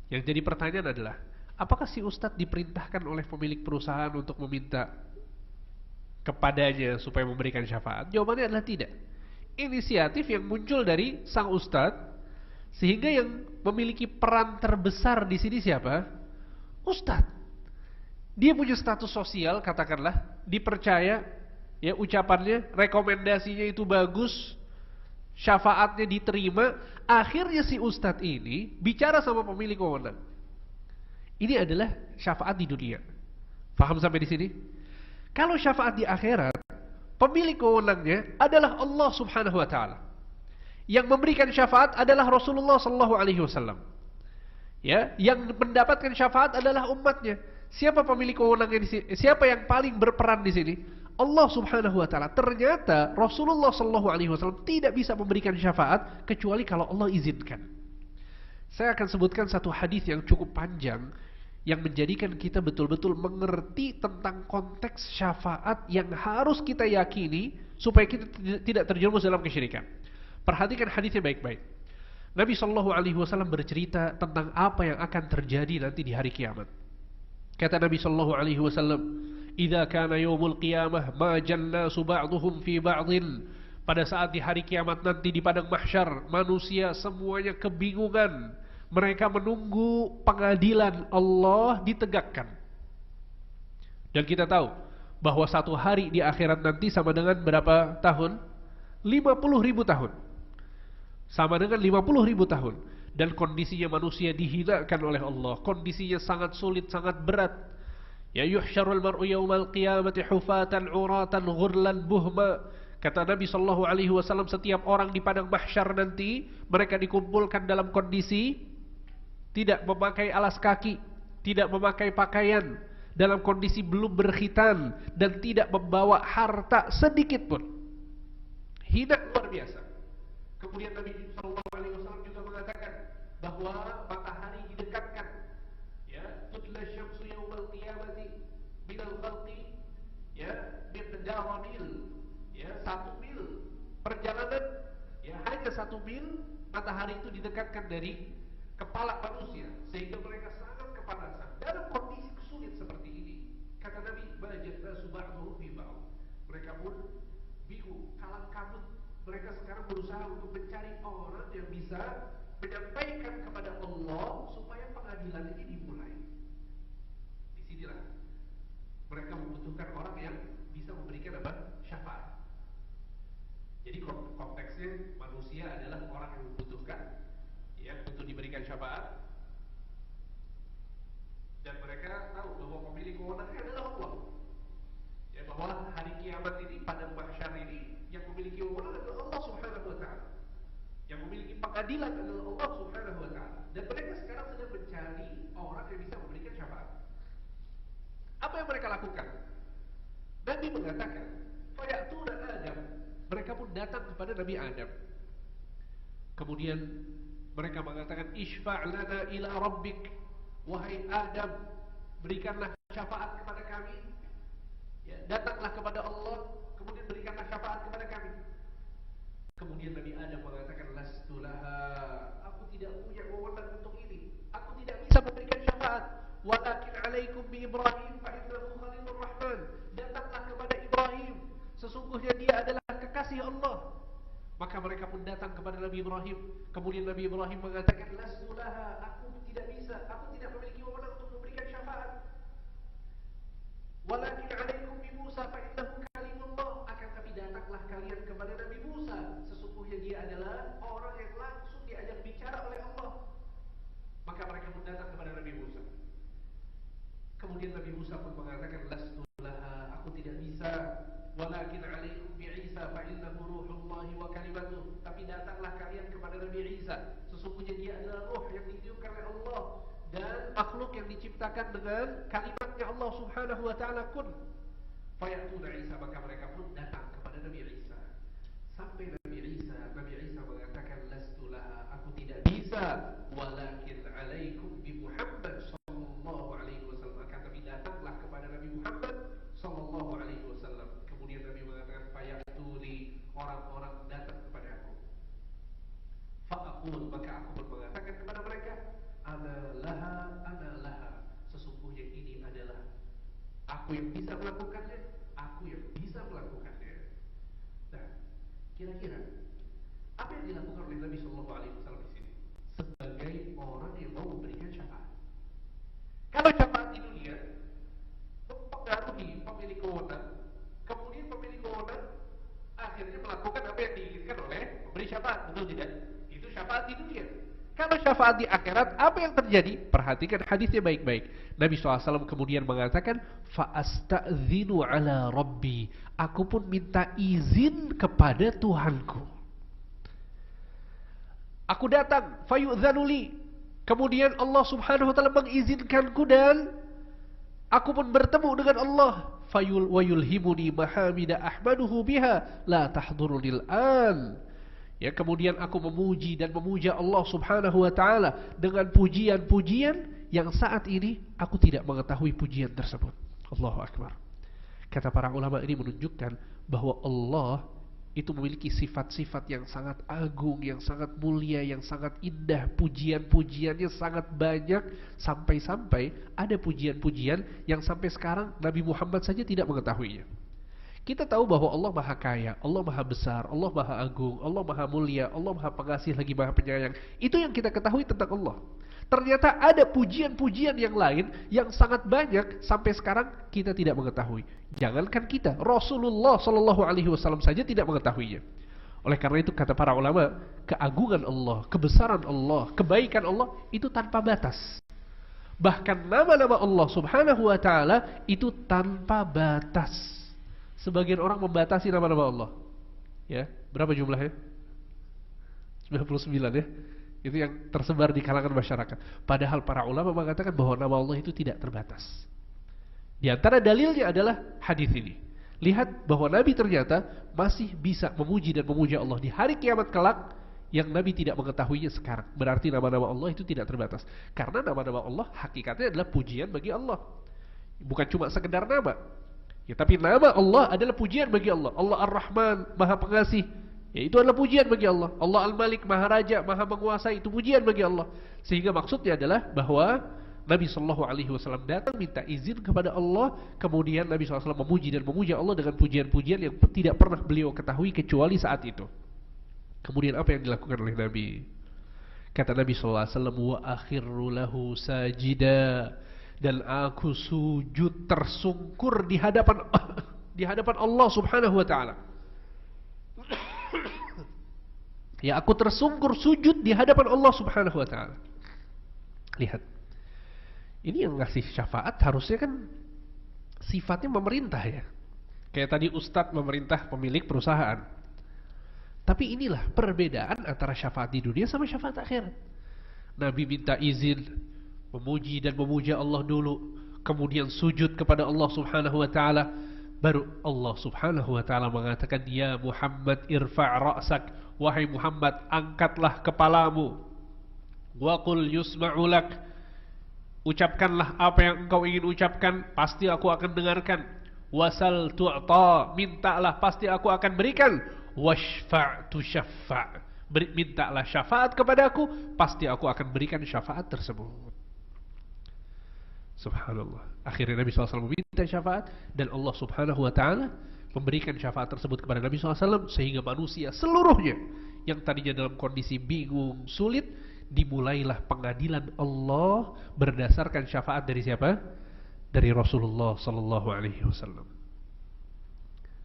yang jadi pertanyaan adalah, apakah si ustadz diperintahkan oleh pemilik perusahaan untuk meminta kepadanya supaya memberikan syafaat? Jawabannya adalah tidak. Inisiatif yang muncul dari sang ustadz, sehingga yang memiliki peran terbesar di sini siapa? Ustadz. Dia punya status sosial, katakanlah, dipercaya, ya, ucapannya, rekomendasinya itu bagus, syafaatnya diterima. Akhirnya si ustadz ini bicara sama pemilik wewenang. Ini adalah syafaat di dunia. Paham sampai di sini? Kalau syafaat di akhirat, pemilik wewenangnya adalah Allah Subhanahu wa taala. Yang memberikan syafaat adalah Rasulullah sallallahu alaihi wasallam. Ya, yang mendapatkan syafaat adalah umatnya. Siapa pemilik wewenangnya di sini? Siapa yang paling berperan di sini? Allah Subhanahu wa taala, ternyata Rasulullah sallallahu alaihi wasallam tidak bisa memberikan syafaat kecuali kalau Allah izinkan. Saya akan sebutkan satu hadis yang cukup panjang yang menjadikan kita betul-betul mengerti tentang konteks syafaat yang harus kita yakini supaya kita tidak terjerumus dalam kesyirikan. Perhatikan hadisnya baik-baik. Nabi sallallahu alaihi wasallam bercerita tentang apa yang akan terjadi nanti di hari kiamat. Kata Nabi sallallahu alaihi wasallam, "Idza kana yaumul qiyamah ma jannasu ba'dhum fi ba'dhin." Pada saat di hari kiamat nanti di padang mahsyar, manusia semuanya kebingungan. Mereka menunggu pengadilan Allah ditegakkan. Dan kita tahu bahwa satu hari di akhirat nanti sama dengan berapa tahun? 50.000 tahun. Sama dengan 50.000 tahun. Dan kondisinya manusia dihinakan oleh Allah. Kondisinya sangat sulit, sangat berat. Ya yuhsyarul mar'u yawmal qiyamati hufatan uratan ghurlan buhma. Kata Nabi sallallahu alaihi wasallam, setiap orang di padang mahsyar nanti mereka dikumpulkan dalam kondisi tidak memakai alas kaki, tidak memakai pakaian, dalam kondisi belum berkhitan dan tidak membawa harta sedikit pun. Hina luar biasa. Kemudian Nabi sallallahu alaihi wasallam juga mengatakan bahwa matahari didekatkan. Ya, tutla syamsu yaumal qiyamati minal khalqi, ya, biqdara mil. Ya, 1 mil perjalanan, ya, hanya 1 mil matahari itu didekatkan dari kepala manusia sehingga mereka sangat kepanasan. Dalam kondisi sulit seperti ini, kata Nabi, "Bajatna subhanahu fi ba'd." Mereka pun bingung, kalang kabut. Mereka sekarang berusaha untuk mencari orang yang bisa menyampaikan kepada Allah supaya pengadilan ini dimulai. Disinilah mereka membutuhkan orang yang bisa memberikan apa? Syafaat. Jadi konteksnya manusia adalah orang yang membutuhkan, ya, untuk diberikan syafaat. Dan mereka tahu bahwa pemilik wewenangnya adalah Allah. Ya, bahwa hari kiamat ini, padang mahsyar ini, yang memiliki wewenang adalah Allah Subhanahu wa taala. Yang memiliki pengadilan adalah Allah Subhanahu wa taala. Dan mereka sekarang sedang mencari orang yang bisa memberikan syafaat. Apa yang mereka lakukan? Nabi mengatakan, "Fayatuna Adam." Mereka pun datang kepada Nabi Adam. Kemudian mereka mengatakan, "Ishfa' lana ila rabbik." Wahai Adam, berikanlah syafaat kepada kami. Ya, datanglah kepada Allah, kemudian berikanlah syafaat kepada kami. Kemudian Nabi Adam mengatakan, "Lastu laha." Aku tidak punya wewenang untuk ini. Aku tidak bisa memberikan syafaat. "Walakin 'alaikum bi Ibrahim fa innahu khalilur rahman." Datanglah kepada Ibrahim, sesungguhnya dia adalah kekasih Allah. Maka mereka pun datang kepada Nabi Ibrahim. Kemudian Nabi Ibrahim mengatakan, "Lastu laha." Aku tidak bisa, aku tidak memiliki wewenang untuk memberikan syafaat. "Walakin 'alaikum bi Musa fa innahu kalimullah." Akan tapi datanglah kalian kepada Nabi Musa, sesungguhnya dia adalah orang yang langsung diajak bicara oleh Allah. Maka mereka pun datang kepada Nabi Musa. Kemudian Nabi Musa pun mengatakan, "Lastu laha." Aku tidak bisa. "Walakin 'alaikum bi Isa fa innahu ruhullahi wa kalimatuh." Tapi datanglah kalian kepada Nabi Isa, sesungguhnya dia adalah ruh yang ditiupkan oleh Allah dan makhluk yang diciptakan dengan kalimatnya Allah Subhanahu wa taala, kun fayatuna Isa. Maka mereka pun datang kepada Nabi Isa. Sampai Nabi Isa mengatakan, "Lastu laha." Aku tidak bisa. "Walakin 'alaikum bi Muhammad sallallahu alaihi wasallam." Akan tapi datanglah kepada Nabi Muhammad sallallahu alaihi wasallam. Kemudian Nabi mengatakan, "Fayatuni." Orang-orang datang kepada aku. Fa'aqul, maka aku pun mengatakan kepada mereka, "Ana laha." Sesungguhnya ini adalah aku yang bisa melakukannya. Aku yang bisa melakukannya. Nah, kira-kira apa yang dilakukan oleh Nabi sallallahu alaihi wasallam di sini sebagai orang yang mau memberikan syafaat? Kalau syafaat di dunia mempengaruhi pemilik wewenang, kemudian pemilik wewenang akhirnya melakukan apa yang diinginkan oleh pemberi syafaat, betul tidak? Itu syafaat di dunia. Kalau syafaat di akhirat, apa yang terjadi? Perhatikan hadisnya baik-baik. Nabi SAW kemudian mengatakan, "Fa'asta'zinu ala Rabbi." Aku pun minta izin kepada Tuhanku. Aku datang, fayu'zanuli. Kemudian Allah Subhanahu wa taala mengizinkanku dan aku pun bertemu dengan Allah. wa yulhimuni mahamida ahmaduhu biha la tahdurunil an. Ya, kemudian aku memuji dan memuja Allah Subhanahu wa taala dengan pujian-pujian yang saat ini aku tidak mengetahui pujian tersebut. Allahu akbar. Kata para ulama, ini menunjukkan bahwa Allah itu memiliki sifat-sifat yang sangat agung, yang sangat mulia, yang sangat indah. Pujian-pujiannya sangat banyak, sampai-sampai ada pujian-pujian yang sampai sekarang Nabi Muhammad saja tidak mengetahuinya. Kita tahu bahwa Allah Maha Kaya, Allah Maha Besar, Allah Maha Agung, Allah Maha Mulia, Allah Maha Pengasih lagi Maha Penyayang. Itu yang kita ketahui tentang Allah. Ternyata ada pujian-pujian yang lain yang sangat banyak sampai sekarang kita tidak mengetahui. Jangankan kita, Rasulullah Shallallahu Alaihi Wasallam saja tidak mengetahuinya. Oleh karena itu kata para ulama, keagungan Allah, kebesaran Allah, kebaikan Allah itu tanpa batas. Bahkan nama-nama Allah Subhanahu Wa Taala itu tanpa batas. Sebagian orang membatasi nama-nama Allah. Ya, berapa jumlahnya? 99 ya. Itu yang tersebar di kalangan masyarakat. Padahal para ulama mengatakan bahwa nama Allah itu tidak terbatas. Di antara dalilnya adalah hadis ini. Lihat bahwa Nabi ternyata masih bisa memuji dan memuja Allah di hari kiamat kelak yang Nabi tidak mengetahuinya sekarang. Berarti nama-nama Allah itu tidak terbatas. Karena nama-nama Allah hakikatnya adalah pujian bagi Allah. Bukan cuma sekedar nama. Ya, tapi nama Allah adalah pujian bagi Allah. Allah Ar-Rahman, Maha Pengasih. Ya, itu adalah pujian bagi Allah. Allah Al-Malik, Maha Raja, Maha Menguasai, itu pujian bagi Allah. Sehingga maksudnya adalah bahwa Nabi SAW datang minta izin kepada Allah, kemudian Nabi SAW memuji dan memuja Allah dengan pujian-pujian yang tidak pernah beliau ketahui kecuali saat itu. Kemudian apa yang dilakukan oleh Nabi? Kata Nabi SAW, wa akhirru lahu sajida, dan aku sujud tersungkur di hadapan Allah Subhanahu wa taala. Ya, aku tersungkur sujud di hadapan Allah Subhanahu wa taala. Lihat. Ini yang ngasih syafaat harusnya kan sifatnya memerintah ya. Kayak tadi ustadz memerintah pemilik perusahaan. Tapi inilah perbedaan antara syafaat di dunia sama syafaat akhirat. Nabi minta izin memuji dan memuja Allah dulu, kemudian sujud kepada Allah Subhanahu wa taala, baru Allah Subhanahu wa taala mengatakan, ya Muhammad irfa' ra'sak, wahai Muhammad angkatlah kepalamu, wa qul yusma'u lak, ucapkanlah apa yang engkau ingin ucapkan, pasti aku akan dengarkan. Wasal tu'ta, mintalah pasti aku akan berikan. Washfa' tushaffa', mintalah syafaat kepadaku, pasti aku akan berikan syafaat tersebut. Subhanallah. Akhirnya Nabi SAW meminta syafaat dan Allah Subhanahu wa ta'ala memberikan syafaat tersebut kepada Nabi SAW, sehingga manusia seluruhnya yang tadinya dalam kondisi bingung, sulit, dimulailah pengadilan Allah berdasarkan syafaat dari siapa? Dari Rasulullah sallallahu alaihi wasallam.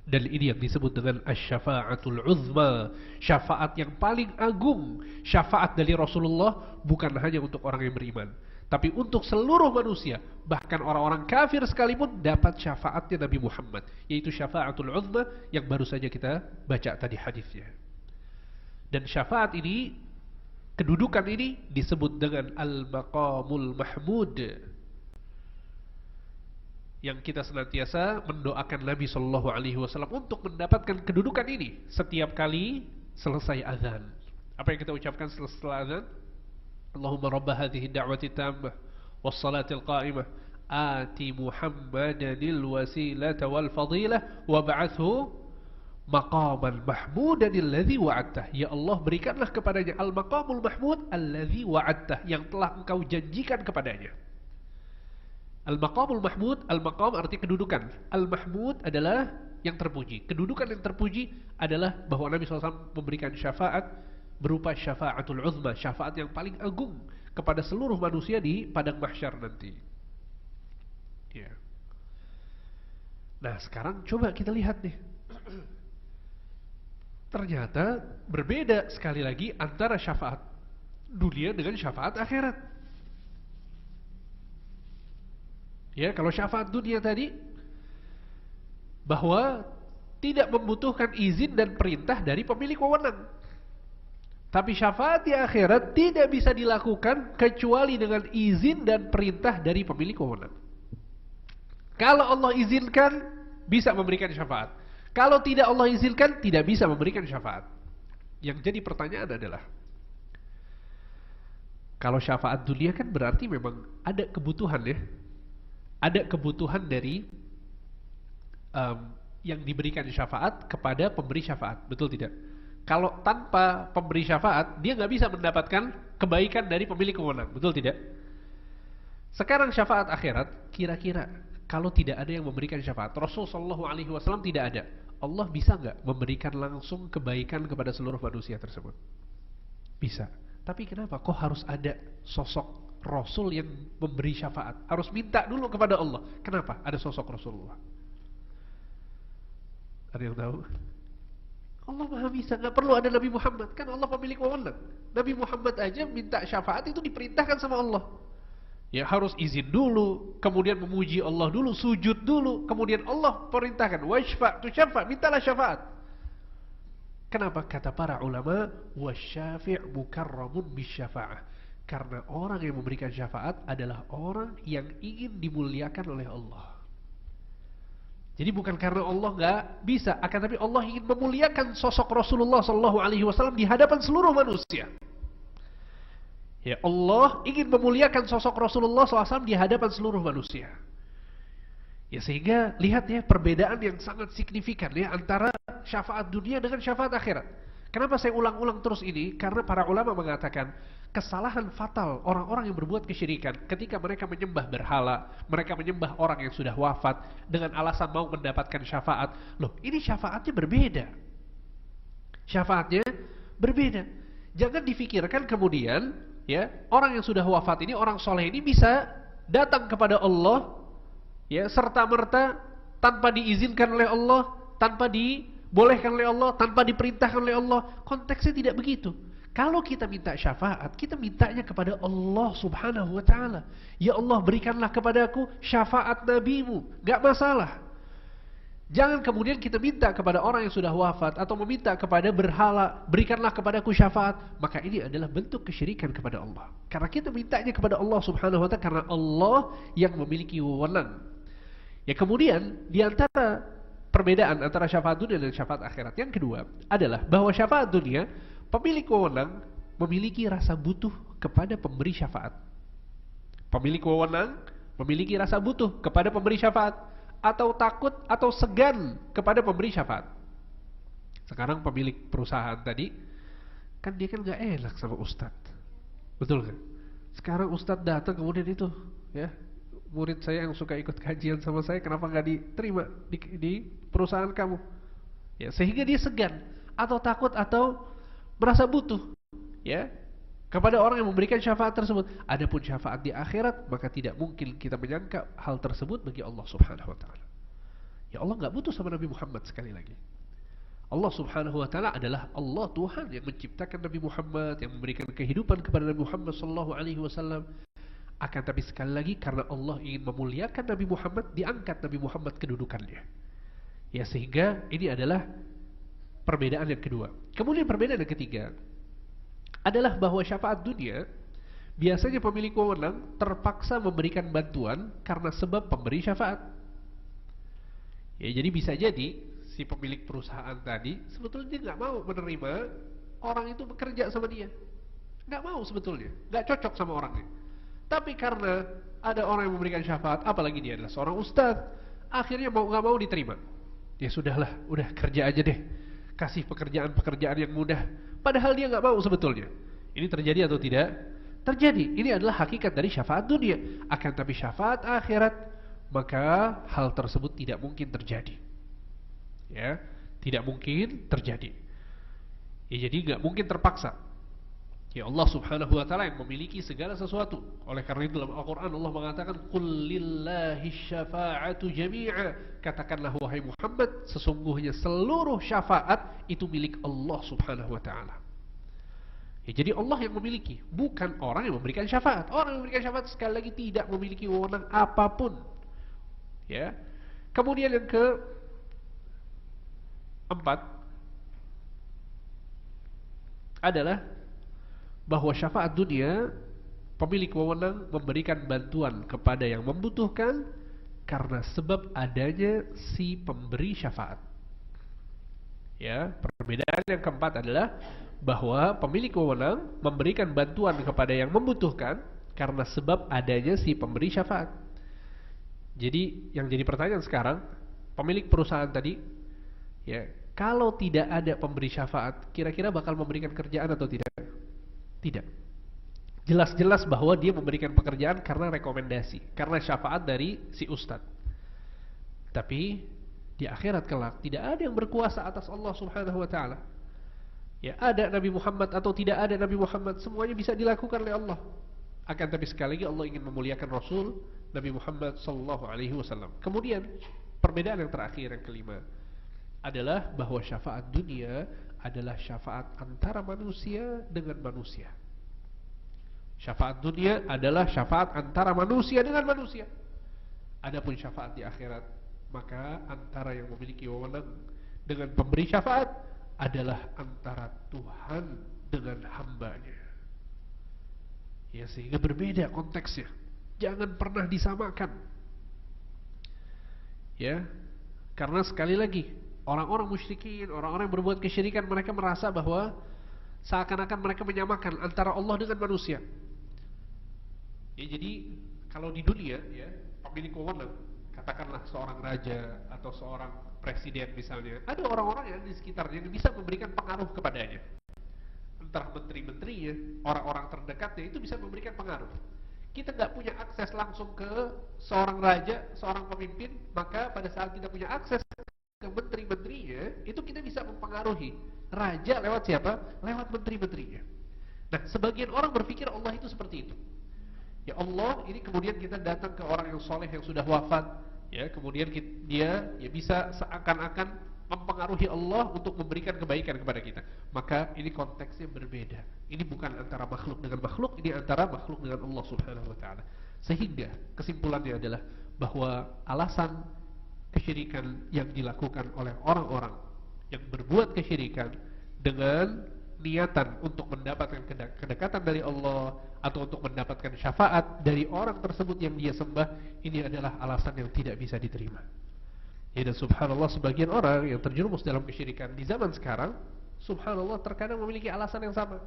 Dan ini yang disebut dengan asy-syafa'atul 'uzma, syafaat yang paling agung. Syafaat dari Rasulullah bukan hanya untuk orang yang beriman, tapi untuk seluruh manusia, bahkan orang-orang kafir sekalipun dapat syafaatnya Nabi Muhammad, yaitu syafa'atul 'uzma yang baru saja kita baca tadi hadisnya. Dan syafaat ini, kedudukan ini disebut dengan al-maqamul mahmud, yang kita senantiasa mendoakan Nabi Shallallahu Alaihi Wasallam untuk mendapatkan kedudukan ini setiap kali selesai azan. Apa yang kita ucapkan setelah azan? Allahumma rabba hadhihi da'wati tammah wassalatil qa'imah ati Muhammadanil wasilata wal fadilah wa ba'athu maqaman mahmudan alladhi wa'adtah. Ya Allah, berikanlah kepadanya al-maqamul mahmud alladhi wa'adtah, yang telah engkau janjikan kepadanya. Al-maqamul mahmud, al-maqam artinya kedudukan, al-mahmud adalah yang terpuji. Kedudukan yang terpuji adalah bahwa Nabi SAW memberikan syafaat berupa syafa'atul 'uzma, syafaat yang paling agung kepada seluruh manusia di padang mahsyar nanti. Ya. Nah, sekarang coba kita lihat nih. Ternyata berbeda sekali lagi antara syafaat dunia dengan syafaat akhirat. Ya, kalau syafaat dunia tadi bahwa tidak membutuhkan izin dan perintah dari pemilik wewenang. Tapi syafaat di akhirat tidak bisa dilakukan kecuali dengan izin dan perintah dari pemilik wewenang. Kalau Allah izinkan, bisa memberikan syafaat. Kalau tidak Allah izinkan, tidak bisa memberikan syafaat. Yang jadi pertanyaan adalah, kalau syafaat dunia kan berarti memang ada kebutuhan ya. Ada kebutuhan dari yang diberikan syafaat kepada pemberi syafaat. Betul tidak? Kalau tanpa pemberi syafaat, dia nggak bisa mendapatkan kebaikan dari pemilik wewenang. Betul tidak? Sekarang syafaat akhirat, kira-kira kalau tidak ada yang memberikan syafaat, Rasulullah SAW tidak ada, Allah bisa nggak memberikan langsung kebaikan kepada seluruh manusia tersebut? Bisa. Tapi kenapa kok harus ada sosok Rasul yang memberi syafaat? Harus minta dulu kepada Allah. Kenapa ada sosok Rasulullah? Ada yang tahu? Allah Maha bisa, nggak perlu ada Nabi Muhammad. Kan Allah pemilik wewenang. Nabi Muhammad aja minta syafaat itu diperintahkan sama Allah. Ya harus izin dulu, kemudian memuji Allah dulu, sujud dulu, kemudian Allah perintahkan washfa' tu syafa', mintalah syafaat. Kenapa? Kata para ulama, wasyafi' mukarramun bisyafa'ah. Karena orang yang memberikan syafaat adalah orang yang ingin dimuliakan oleh Allah. Jadi bukan karena Allah nggak bisa, akan tapi Allah ingin memuliakan sosok Rasulullah SAW di hadapan seluruh manusia. Ya, Allah ingin memuliakan sosok Rasulullah SAW di hadapan seluruh manusia. Ya, sehingga lihat ya perbedaan yang sangat signifikan ya antara syafaat dunia dengan syafaat akhirat. Kenapa saya ulang-ulang terus ini? Karena para ulama mengatakan kesalahan fatal orang-orang yang berbuat kesyirikan ketika mereka menyembah berhala, mereka menyembah orang yang sudah wafat dengan alasan mau mendapatkan syafaat. Loh, ini syafaatnya berbeda. Syafaatnya berbeda. Jangan difikirkan kemudian ya orang yang sudah wafat ini, orang soleh ini bisa datang kepada Allah ya serta-merta tanpa diizinkan oleh Allah, tanpa dibolehkan oleh Allah, tanpa diperintahkan oleh Allah. Konteksnya tidak begitu. Kalau kita minta syafaat, kita mintanya kepada Allah Subhanahu wa ta'ala. Ya Allah, berikanlah kepadaku syafaat nabimu, gak masalah. Jangan kemudian kita minta kepada orang yang sudah wafat atau meminta kepada berhala, berikanlah kepadaku syafaat. Maka ini adalah bentuk kesyirikan kepada Allah. Karena kita mintanya kepada Allah Subhanahu wa ta'ala, karena Allah yang memiliki wewenang. Ya, kemudian di antara perbedaan antara syafaat dunia dan syafaat akhirat yang kedua adalah bahwa syafaat dunia, pemilik wewenang memiliki rasa butuh kepada pemberi syafaat. Pemilik wewenang memiliki rasa butuh kepada pemberi syafaat, atau takut atau segan kepada pemberi syafaat. Sekarang pemilik perusahaan tadi kan dia kan gak enak sama ustadz, betul kan? Sekarang ustadz datang kemudian itu ya, murid saya yang suka ikut kajian sama saya, kenapa gak diterima di perusahaan kamu? Ya, sehingga dia segan atau takut atau merasa butuh ya kepada orang yang memberikan syafaat tersebut. Adapun syafaat di akhirat, maka tidak mungkin kita menyangka hal tersebut bagi Allah Subhanahu wa ta'ala. Ya, Allah gak butuh sama Nabi Muhammad. Sekali lagi, Allah Subhanahu wa ta'ala adalah Allah Tuhan yang menciptakan Nabi Muhammad, yang memberikan kehidupan kepada Nabi Muhammad sallallahu alaihi wasallam. Akan tapi sekali lagi, karena Allah ingin memuliakan Nabi Muhammad, diangkat Nabi Muhammad kedudukannya. Ya, sehingga ini adalah perbedaan yang kedua. Kemudian perbedaan yang ketiga adalah bahwa syafaat dunia biasanya pemilik wewenang terpaksa memberikan bantuan karena sebab pemberi syafaat. Ya, jadi bisa jadi si pemilik perusahaan tadi sebetulnya dia nggak mau menerima orang itu bekerja sama dia, nggak mau sebetulnya, nggak cocok sama orangnya. Tapi karena ada orang yang memberikan syafaat, apalagi dia adalah seorang ustadz, akhirnya mau nggak mau diterima. Ya sudahlah, udah kerja aja deh, kasih pekerjaan-pekerjaan yang mudah. Padahal dia nggak mau sebetulnya. Ini terjadi atau tidak? Terjadi. Ini adalah hakikat dari syafaat dunia. Akan tapi syafaat akhirat, maka hal tersebut tidak mungkin terjadi. Ya, tidak mungkin terjadi. Ya, jadi nggak mungkin terpaksa. Ya, Allah Subhanahu wa ta'ala yang memiliki segala sesuatu. Oleh karena itu dalam Al-Quran Allah mengatakan qul lillahi syafa'atu jami'a. Katakanlah wahai Muhammad, sesungguhnya seluruh syafaat itu milik Allah Subhanahu wa ta'ala. Ya, jadi Allah yang memiliki, bukan orang yang memberikan syafaat. Orang yang memberikan syafaat sekali lagi tidak memiliki wewenang apapun. Ya. Kemudian yang keempat adalah bahwa syafaat dunia, pemilik wewenang memberikan bantuan kepada yang membutuhkan karena sebab adanya si pemberi syafaat. Ya, perbedaan yang keempat adalah bahwa pemilik wewenang memberikan bantuan kepada yang membutuhkan karena sebab adanya si pemberi syafaat. Jadi yang jadi pertanyaan sekarang, pemilik perusahaan tadi, ya, kalau tidak ada pemberi syafaat, kira-kira bakal memberikan kerjaan atau tidak? Tidak. Jelas-jelas bahwa dia memberikan pekerjaan karena rekomendasi, karena syafaat dari si ustadz. Tapi di akhirat kelak tidak ada yang berkuasa atas Allah Subhanahu wa taala. Ya, ada Nabi Muhammad atau tidak ada Nabi Muhammad, semuanya bisa dilakukan oleh Allah. Akan tapi sekali lagi Allah ingin memuliakan Rasul Nabi Muhammad sallallahu alaihi wasallam. Kemudian perbedaan yang terakhir, yang kelima, adalah bahwa syafaat dunia adalah syafaat antara manusia dengan manusia. Syafaat dunia adalah syafaat antara manusia dengan manusia. Adapun syafaat di akhirat, maka antara yang memiliki wewenang dengan pemberi syafaat adalah antara Tuhan dengan hambanya. Ya, sehingga berbeda konteksnya. Jangan pernah disamakan. Ya, karena sekali lagi orang-orang musyrikin, orang-orang yang berbuat kesyirikan, mereka merasa bahwa seakan-akan mereka menyamakan antara Allah dengan manusia. Ya, jadi kalau di dunia, ya, pemilik wewenang, katakanlah seorang raja atau seorang presiden misalnya, ada orang-orang yang di sekitarnya yang bisa memberikan pengaruh kepadanya. Entah menteri-menterinya, orang-orang terdekatnya itu bisa memberikan pengaruh. Kita nggak punya akses langsung ke seorang raja, seorang pemimpin, maka pada saat kita punya akses ke menteri-menterinya, itu kita bisa mempengaruhi. Raja lewat siapa? Lewat menteri-menterinya. Nah, sebagian orang berpikir Allah itu seperti itu. Ya Allah, ini kemudian kita datang ke orang yang soleh yang sudah wafat, ya, kemudian dia ya bisa seakan-akan mempengaruhi Allah untuk memberikan kebaikan kepada kita. Maka ini konteksnya berbeda. Ini bukan antara makhluk dengan makhluk, ini antara makhluk dengan Allah Subhanahu wa taala. Sehingga kesimpulannya adalah bahwa alasan kesyirikan yang dilakukan oleh orang-orang yang berbuat kesyirikan dengan niatan untuk mendapatkan kedekatan dari Allah atau untuk mendapatkan syafaat dari orang tersebut yang dia sembah, ini adalah alasan yang tidak bisa diterima. Ya, dan subhanallah, sebagian orang yang terjerumus dalam kesyirikan di zaman sekarang, subhanallah, terkadang memiliki alasan yang sama.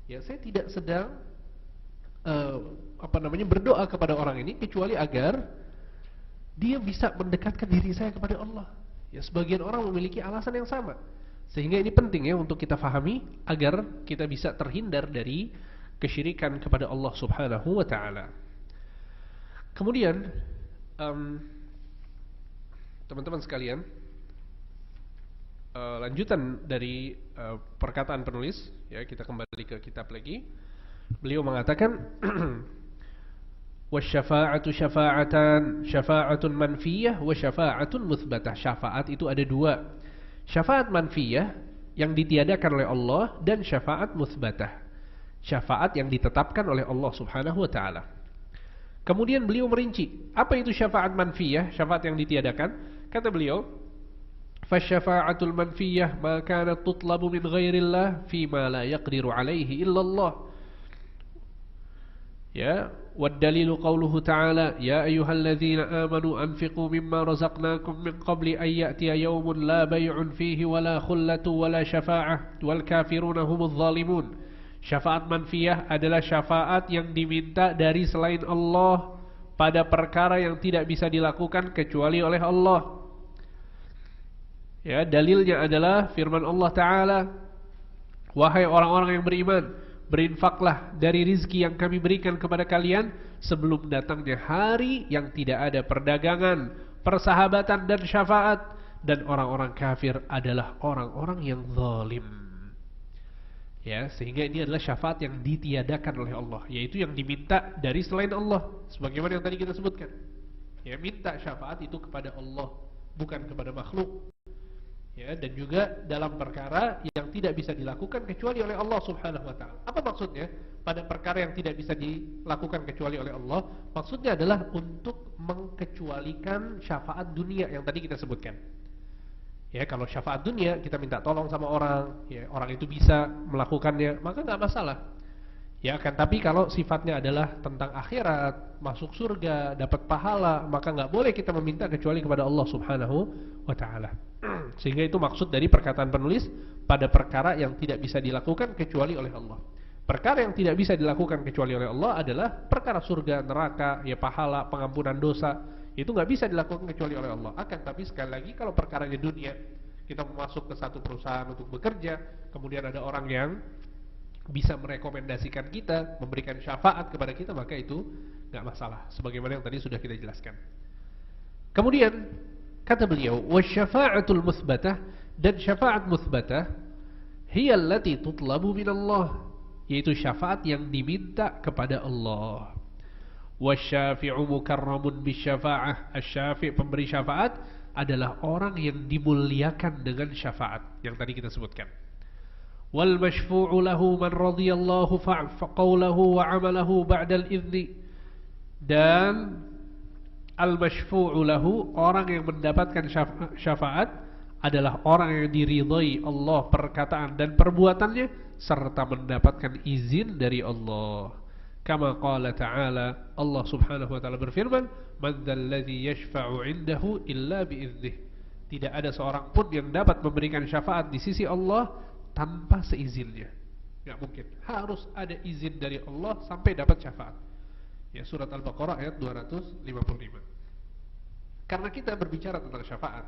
Ya, saya tidak sedang berdoa kepada orang ini kecuali agar dia bisa mendekatkan diri saya kepada Allah. Ya, sebagian orang memiliki alasan yang sama. Sehingga ini penting ya untuk kita fahami agar kita bisa terhindar dari kesyirikan kepada Allah Subhanahu wa taala. Kemudian teman-teman sekalian, lanjutan dari perkataan penulis, ya, kita kembali ke kitab lagi. Beliau mengatakan wasyafa'atu syafa'atan, syafa'atun manfiyah wa syafa'atun muthbatah. Syafaat itu ada dua. Syafaat manfiyah yang ditiadakan oleh Allah dan syafaat muthbatah, syafaat yang ditetapkan oleh Allah Subhanahu wa taala. Kemudian beliau merinci, apa itu syafaat manfiyah, syafaat yang ditiadakan? Kata beliau, fasyafa'atul manfiyah ma kanat tutlabu min ghairillah fima la yaqdiru alaihi illallah. Ya, waddalilu qawluhu ta'ala ya ayyuhalladzina amanu anfiqu mimma razaqnakum min qabli an ya'tiya yawmun la bay'un fihi wala khullatu wala syafa'ah wal kafiruna humudz zalimun. Syafaat manfiyah adalah syafaat yang diminta dari selain Allah pada perkara yang tidak bisa dilakukan kecuali oleh Allah. Ya, dalilnya adalah firman Allah Ta'ala, wahai orang-orang yang beriman, berinfaklah dari rizki yang kami berikan kepada kalian sebelum datangnya hari yang tidak ada perdagangan, persahabatan dan syafaat, dan orang-orang kafir adalah orang-orang yang zalim. Ya, sehingga ini adalah syafaat yang ditiadakan oleh Allah, yaitu yang diminta dari selain Allah, sebagaimana yang tadi kita sebutkan. Ya, minta syafaat itu kepada Allah, bukan kepada makhluk. Ya, dan juga dalam perkara yang tidak bisa dilakukan kecuali oleh Allah Subhanahu wa taala. Apa maksudnya? Pada perkara yang tidak bisa dilakukan kecuali oleh Allah, maksudnya adalah untuk mengkecualikan syafaat dunia yang tadi kita sebutkan. Ya, kalau syafaat dunia kita minta tolong sama orang, ya, orang itu bisa melakukannya, maka nggak masalah. Ya kan, tapi kalau sifatnya adalah tentang akhirat, masuk surga, dapat pahala, maka nggak boleh kita meminta kecuali kepada Allah Subhanahu wa taala. Sehingga itu maksud dari perkataan penulis, pada perkara yang tidak bisa dilakukan kecuali oleh Allah. Perkara yang tidak bisa dilakukan kecuali oleh Allah adalah perkara surga, neraka, ya pahala, pengampunan dosa. Itu nggak bisa dilakukan kecuali oleh Allah. Akan tapi sekali lagi kalau perkaranya dunia, kita masuk ke satu perusahaan untuk bekerja, kemudian ada orang yang bisa merekomendasikan kita, memberikan syafaat kepada kita, maka itu nggak masalah, sebagaimana yang tadi sudah kita jelaskan. Kemudian kata beliau, wasyafa'atul muthbatah, dan syafaat muthbatah hiya allati tutlabu minallah, yaitu syafaat yang diminta kepada Allah. Wasyafi'u mukarramun bisyafa'ah, asy-syafi' pemberi syafaat adalah orang yang dimuliakan dengan syafaat yang tadi kita sebutkan. Wal mashfu'u lahu man radhiyallahu faqawlahu wa 'amalahu ba'dal idzni, dan al mashfu'u lahu, orang yang mendapatkan syafaat adalah orang yang diridhai Allah perkataan dan perbuatannya serta mendapatkan izin dari Allah. Kama qala ta'ala, Allah Subhanahu wa ta'ala berfirman, man dzalladzi yashfa'u 'indahu illa bi'iznih, tidak ada seorang pun yang dapat memberikan syafaat di sisi Allah tanpa seizinnya. Nggak mungkin, harus ada izin dari Allah sampai dapat syafaat. Ya, surat Al-Baqarah ayat 255. Karena kita berbicara tentang syafaat,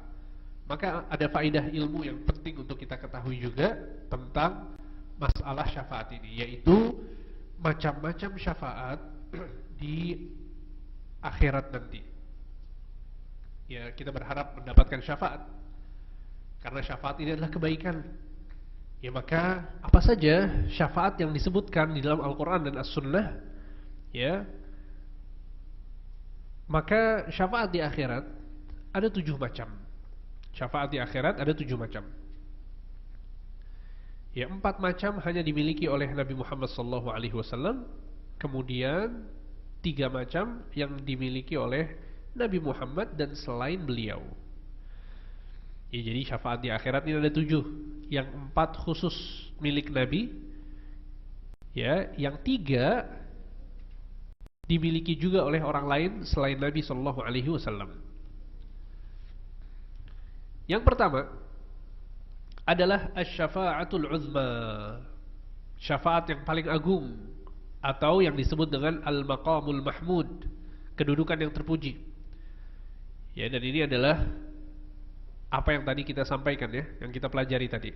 maka ada faedah ilmu yang penting untuk kita ketahui juga tentang masalah syafaat ini, yaitu macam-macam syafaat di akhirat nanti. Ya, kita berharap mendapatkan syafaat karena syafaat ini adalah kebaikan. Ya, maka apa saja syafaat yang disebutkan di dalam Al-Quran dan As-Sunnah, ya, maka syafaat di akhirat ada 7 macam. Syafaat di akhirat ada 7 macam. Ya, 4 macam hanya dimiliki oleh Nabi Muhammad SAW. Kemudian 3 macam yang dimiliki oleh Nabi Muhammad dan selain beliau. Ya, jadi syafaat di akhirat ini ada 7. Yang 4 khusus milik Nabi, ya, yang 3 dimiliki juga oleh orang lain selain Nabi Sallallahu Alaihi Wasallam. Yang pertama adalah asy-syafa'atul 'uzma, syafaat yang paling agung, atau yang disebut dengan al-maqamul mahmud, kedudukan yang terpuji. Ya, dan ini adalah apa yang tadi kita sampaikan, ya, yang kita pelajari tadi,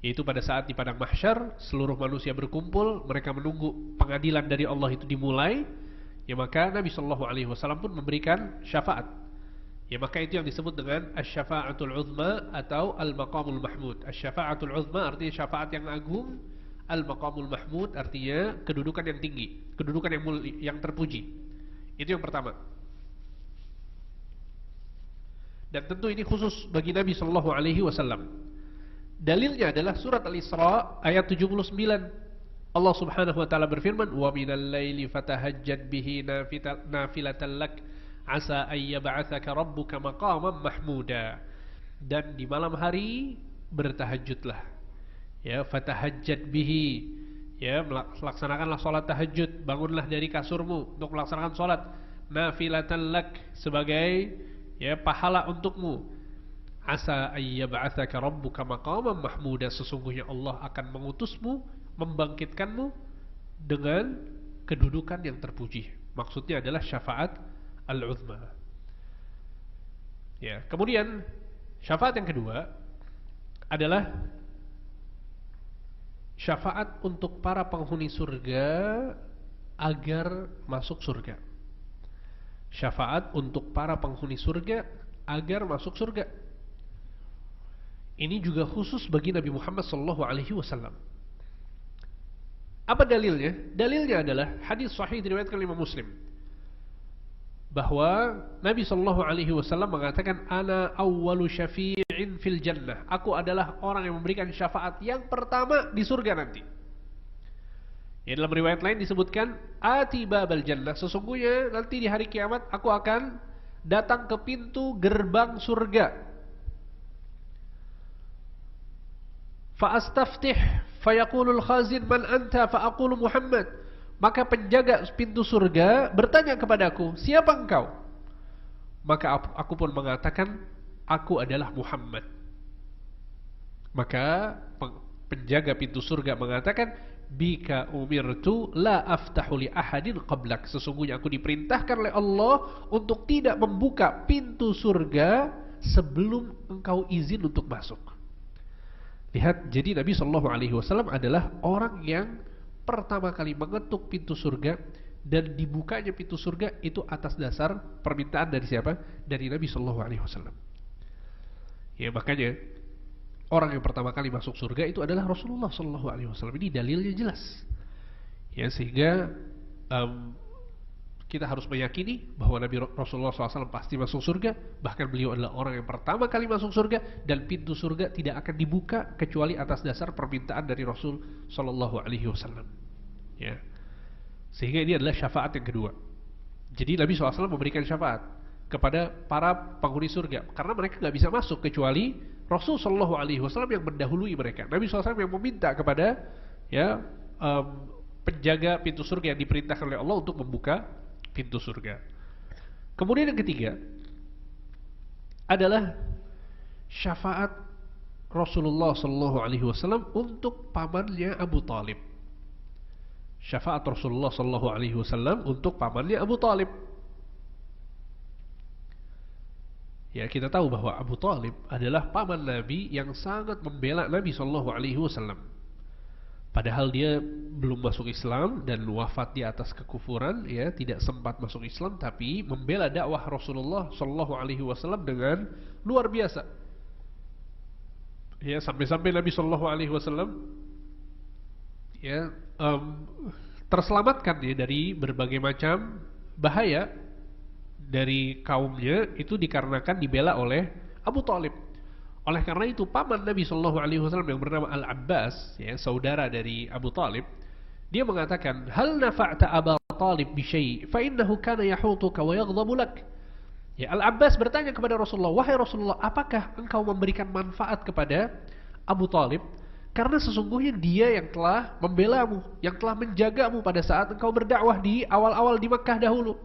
yaitu pada saat di padang mahsyar seluruh manusia berkumpul, mereka menunggu pengadilan dari Allah itu dimulai, ya, maka Nabi Shallallahu Alaihi Wasallam pun memberikan syafaat. Ya, maka itu yang disebut dengan asy-syafa'atul 'uzma atau al-maqamul mahmud. Asy-syafa'atul 'uzma artinya syafaat yang agung, al-maqamul mahmud artinya kedudukan yang tinggi, kedudukan yang terpuji. Itu yang pertama. Dan tentu ini khusus bagi Nabi Sallallahu Alaihi Wasallam. Dalilnya adalah surat Al-Isra ayat 79. Allah Subhanahu Wa Taala berfirman, wa minal laili fatahajjad bihi nafilatan lak asa ayyab'atsaka rabbuka maqaman mahmuda. Dan di malam hari bertahajudlah. Ya, fatahajjad bihi. Ya, laksanakanlah salat tahajud, bangunlah dari kasurmu untuk melaksanakan salat nafilatan lak, sebagai, ya, pahala untukmu. Asa ayyab'atsaka rabbuka maqaman mahmuda, sesungguhnya Allah akan mengutusmu, membangkitkanmu dengan kedudukan yang terpuji. Maksudnya adalah syafaat al-'uzma. Ya, kemudian syafaat yang kedua adalah syafaat untuk para penghuni surga agar masuk surga. Syafaat untuk para penghuni surga agar masuk surga. Ini juga khusus bagi Nabi Muhammad SAW. Apa dalilnya? Dalilnya adalah hadis sahih diriwayatkan oleh Imam Muslim, bahwa Nabi SAW mengatakan, ana awwalu syafi'in fil jannah, aku adalah orang yang memberikan syafaat yang pertama di surga nanti. Ya, dalam riwayat lain disebutkan, ati babal jannah, sesungguhnya nanti di hari kiamat aku akan datang ke pintu gerbang surga. Fa'astaftih fayaqulul khazin man anta fa'aqulu Muhammad. Maka penjaga pintu surga bertanya kepadaku, siapa engkau? Maka aku pun mengatakan, aku adalah Muhammad. Maka penjaga pintu surga mengatakan, bika umirtu la aftahu li ahadin qablak. Sesungguhnya aku diperintahkan oleh Allah untuk tidak membuka pintu surga sebelum engkau izin untuk masuk. Lihat, jadi Nabi SAW adalah orang yang pertama kali mengetuk pintu surga, dan dibukanya pintu surga itu atas dasar permintaan dari siapa? Dari Nabi SAW. Ya, makanya orang yang pertama kali masuk surga itu adalah Rasulullah SAW. Ini dalilnya jelas. Ya, sehingga kita harus meyakini bahwa Nabi Rasulullah SAW pasti masuk surga. Bahkan beliau adalah orang yang pertama kali masuk surga, dan pintu surga tidak akan dibuka kecuali atas dasar permintaan dari Rasul SAW. Ya, sehingga ini adalah syafaat yang kedua. Jadi Nabi SAW memberikan syafaat kepada para penghuni surga, karena mereka nggak bisa masuk kecuali Rasul SAW yang mendahului mereka. Nabi SAW yang meminta kepada penjaga pintu surga yang diperintahkan oleh Allah untuk membuka pintu surga. Kemudian yang ketiga adalah syafaat Rasulullah SAW untuk pamannya Abu Talib. Syafaat Rasulullah SAW untuk pamannya Abu Talib. Ya, kita tahu bahwa Abu Talib adalah paman Nabi yang sangat membela Nabi SAW. Padahal dia belum masuk Islam dan wafat di atas kekufuran, ya, tidak sempat masuk Islam, tapi membela dakwah Rasulullah SAW dengan luar biasa. Ya, sampai-sampai Nabi SAW terselamatkan dia dari berbagai macam bahaya dari kaumnya, itu dikarenakan dibela oleh Abu Talib. Oleh karena itu paman Nabi SAW yang bernama Al-Abbas, ya, saudara dari Abu Talib, dia mengatakan, hal nafa'ta Abu Talib bisyai fa innahu kana yahutuka wa yaghdabu lak. Ya, Al-Abbas bertanya kepada Rasulullah, wahai Rasulullah, apakah engkau memberikan manfaat kepada Abu Talib? Karena sesungguhnya dia yang telah membelamu, yang telah menjagamu pada saat engkau berdakwah di awal-awal di Makkah dahulu.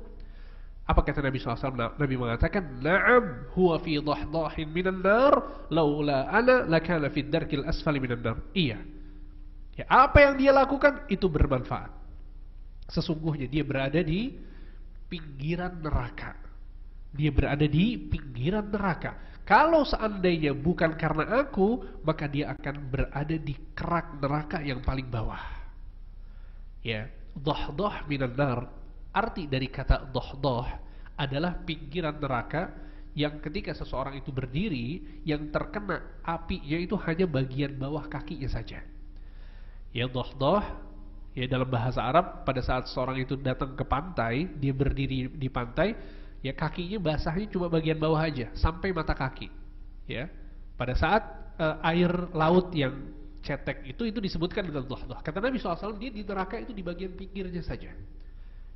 Apa kata Nabi SAW? Nabi mengatakan, na'am huwa fi dahdahin minan nar laula ana lakana fi darkil asfali minan nar. Iya, ya, apa yang dia lakukan itu bermanfaat. Sesungguhnya dia berada di pinggiran neraka. Dia berada di pinggiran neraka. Kalau seandainya bukan karena aku, maka dia akan berada di kerak neraka yang paling bawah. Ya, dahdah minan nar. Arti dari kata dahdah adalah pinggiran neraka yang ketika seseorang itu berdiri, yang terkena apinya itu hanya bagian bawah kakinya saja. Ya, dahdah, ya, dalam bahasa Arab, pada saat seseorang itu datang ke pantai, dia berdiri di pantai, ya, kakinya basahnya cuma bagian bawah aja, sampai mata kaki. Ya, pada saat air laut yang cetek itu disebutkan dengan dahdah. Kata Nabi SAW, dia di neraka itu di bagian pinggirnya saja.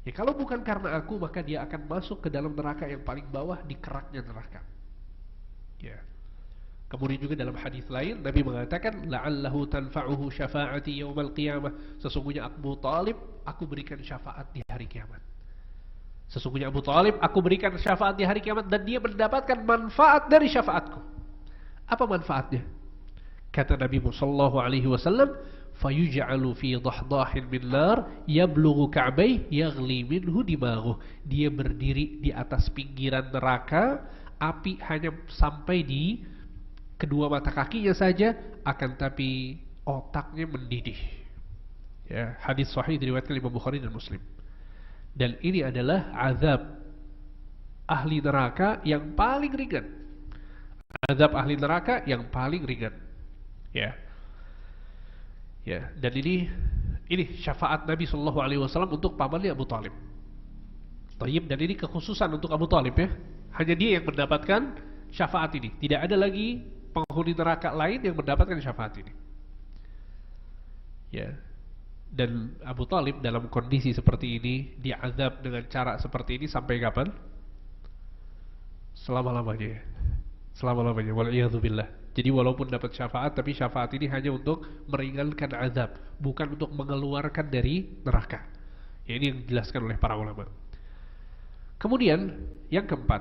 Ya, kalau bukan karena aku, maka dia akan masuk ke dalam neraka yang paling bawah, di keraknya neraka. Ya. Kemudian juga dalam hadis lain Nabi mengatakan, la'allahu tanfa'uhu syafa'ati yaumal qiyamah. Sesungguhnya Abu Talib aku berikan syafaat di hari kiamat. Sesungguhnya Abu Talib aku berikan syafaat di hari kiamat, dan dia mendapatkan manfaat dari syafaatku. Apa manfaatnya? Kata Nabi sallallahu alaihi wasallam, fayuj'alu fi dahdahin min nar yablughu ka'bay yaghli minhu dimaghuh. Dia berdiri di atas pinggiran neraka, api hanya sampai di kedua mata kakinya saja, akan tapi otaknya mendidih. Ya, hadis sahih diriwayatkan Imam Bukhari dan Muslim. Dan ini adalah azab ahli neraka yang paling ringan. Azab ahli neraka yang paling ringan. Ya. Ya, dan ini syafaat Nabi sallallahu alaihi wasallam untuk pamannya Abu Talib. Tayyib, dan ini kekhususan untuk Abu Talib, ya. Hanya dia yang mendapatkan syafaat ini. Tidak ada lagi penghuni neraka lain yang mendapatkan syafaat ini. Ya. Dan Abu Talib dalam kondisi seperti ini, diazab dengan cara seperti ini sampai kapan? Selama-lamanya. Selama-lamanya. Wal'iyadzubillah. Jadi walaupun dapat syafaat, tapi syafaat ini hanya untuk meringankan azab, bukan untuk mengeluarkan dari neraka. Ya, ini yang dijelaskan oleh para ulama. Kemudian yang keempat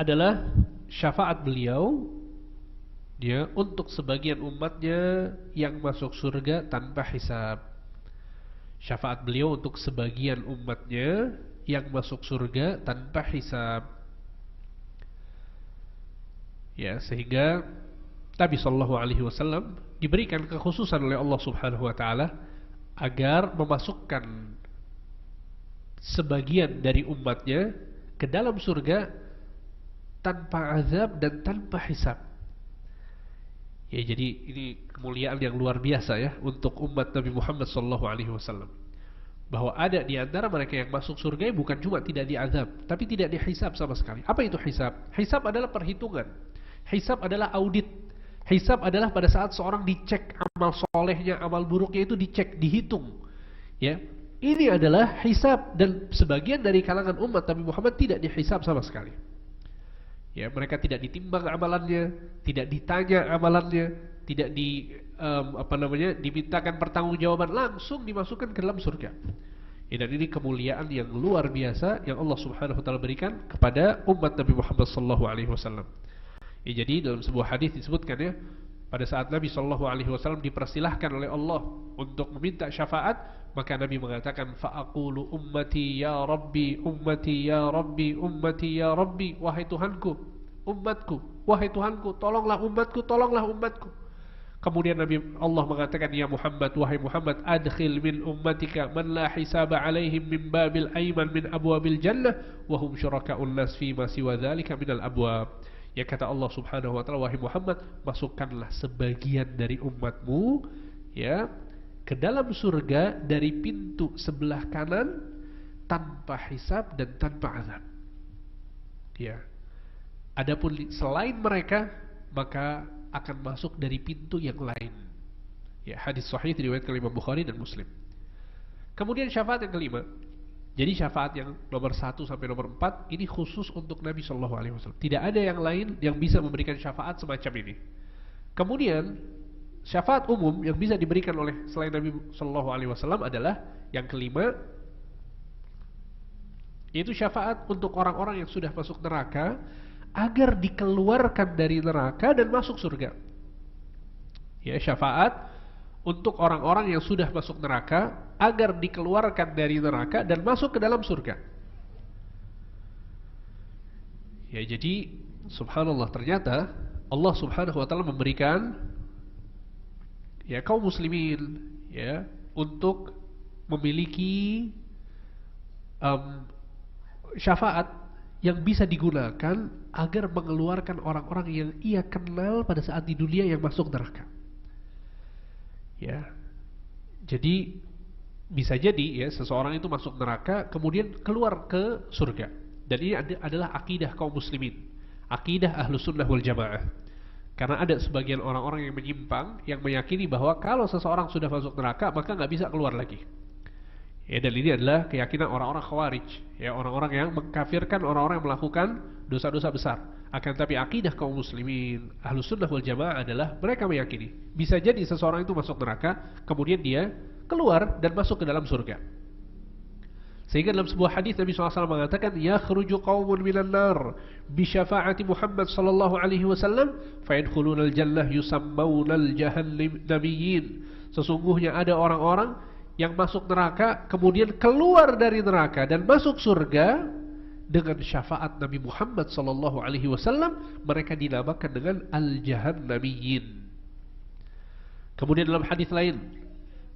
adalah syafaat beliau dia untuk sebagian umatnya yang masuk surga tanpa hisab. Syafaat beliau untuk sebagian umatnya yang masuk surga tanpa hisab. Ya, sehingga Nabi sallallahu alaihi wasallam diberikan kekhususan oleh Allah Subhanahu wa taala agar memasukkan sebagian dari umatnya ke dalam surga tanpa azab dan tanpa hisab. Ya, jadi ini kemuliaan yang luar biasa ya untuk umat Nabi Muhammad sallallahu alaihi wasallam. Bahwa ada di antara mereka yang masuk surga bukan cuma tidak diazab, tapi tidak dihisab sama sekali. Apa itu hisab? Hisab adalah perhitungan. Hisab adalah audit. Hisab adalah pada saat seorang dicek amal solehnya, amal buruknya itu dicek, dihitung. Ya, ini adalah hisab dan sebagian dari kalangan umat Nabi Muhammad tidak dihisab sama sekali. Ya, mereka tidak ditimbang amalannya, tidak ditanya amalannya, tidak dimintakan pertanggungjawaban, langsung dimasukkan ke dalam surga. Ya, dan ini kemuliaan yang luar biasa yang Allah Subhanahu wa taala berikan kepada umat Nabi Muhammad sallallahu alaihi wasallam. Ya, jadi dalam sebuah hadis disebutkan ya, pada saat Nabi sallallahu alaihi wasallam dipersilahkan oleh Allah untuk meminta syafaat, maka Nabi mengatakan fa'aqulu ummati ya rabbi ummati ya rabbi ummati ya rabbi, wahai Tuhanku, umatku, wahai Tuhanku, tolonglah umatku, tolonglah umatku. Kemudian Nabi Allah mengatakan ya Muhammad, wahai Muhammad, adkhil min ummatika man la hisaba alaihim min babil ayman min abwabil jannah wa hum syuraka'un nas fi ma siwa dzalika minal abwab. Ya, kata Allah Subhanahu wa taala, wahai Muhammad, masukkanlah sebagian dari umatmu ya ke dalam surga dari pintu sebelah kanan tanpa hisab dan tanpa azab. Ya. Adapun selain mereka maka akan masuk dari pintu yang lain. Ya, hadis sahih diriwayatkan Imam Bukhari dan Muslim. Kemudian syafaat yang kelima. Jadi syafaat yang nomor 1 sampai nomor 4 ini khusus untuk Nabi sallallahu alaihi wasallam. Tidak ada yang lain yang bisa memberikan syafaat semacam ini. Kemudian syafaat umum yang bisa diberikan oleh selain Nabi sallallahu alaihi wasallam adalah yang kelima, yaitu syafaat untuk orang-orang yang sudah masuk neraka agar dikeluarkan dari neraka dan masuk surga. Ya, syafaat untuk orang-orang yang sudah masuk neraka agar dikeluarkan dari neraka dan masuk ke dalam surga. Ya, jadi subhanallah, ternyata Allah Subhanahu wa taala memberikan ya kaum muslimin ya untuk memiliki syafaat yang bisa digunakan agar mengeluarkan orang-orang yang ia kenal pada saat di dunia yang masuk neraka. Ya, jadi bisa jadi ya seseorang itu masuk neraka kemudian keluar ke surga. Dan ini adalah akidah kaum muslimin, akidah ahlus sunnah wal jamaah. Karena ada sebagian orang-orang yang menyimpang yang meyakini bahwa kalau seseorang sudah masuk neraka maka nggak bisa keluar lagi. Ya, dan ini adalah keyakinan orang-orang Khawarij, ya, orang-orang yang mengkafirkan orang-orang yang melakukan dosa-dosa besar. Akan tapi akidah kaum muslimin Ahlus Sunnah wal Jamaah adalah mereka meyakini bisa jadi seseorang itu masuk neraka kemudian dia keluar dan masuk ke dalam surga. Sehingga dalam sebuah hadis Nabi SAW mengatakan yakhruju qaumun minan nar bi syafaati Muhammad sallallahu alaihi wasallam fa yadkhulunal jannah yusammaunal jahannamiyyin. Sesungguhnya ada orang-orang yang masuk neraka kemudian keluar dari neraka dan masuk surga dengan syafaat Nabi Muhammad sallallahu alaihi wasallam, mereka dinamakan dengan al-jahannamiyyin. Kemudian dalam hadis lain,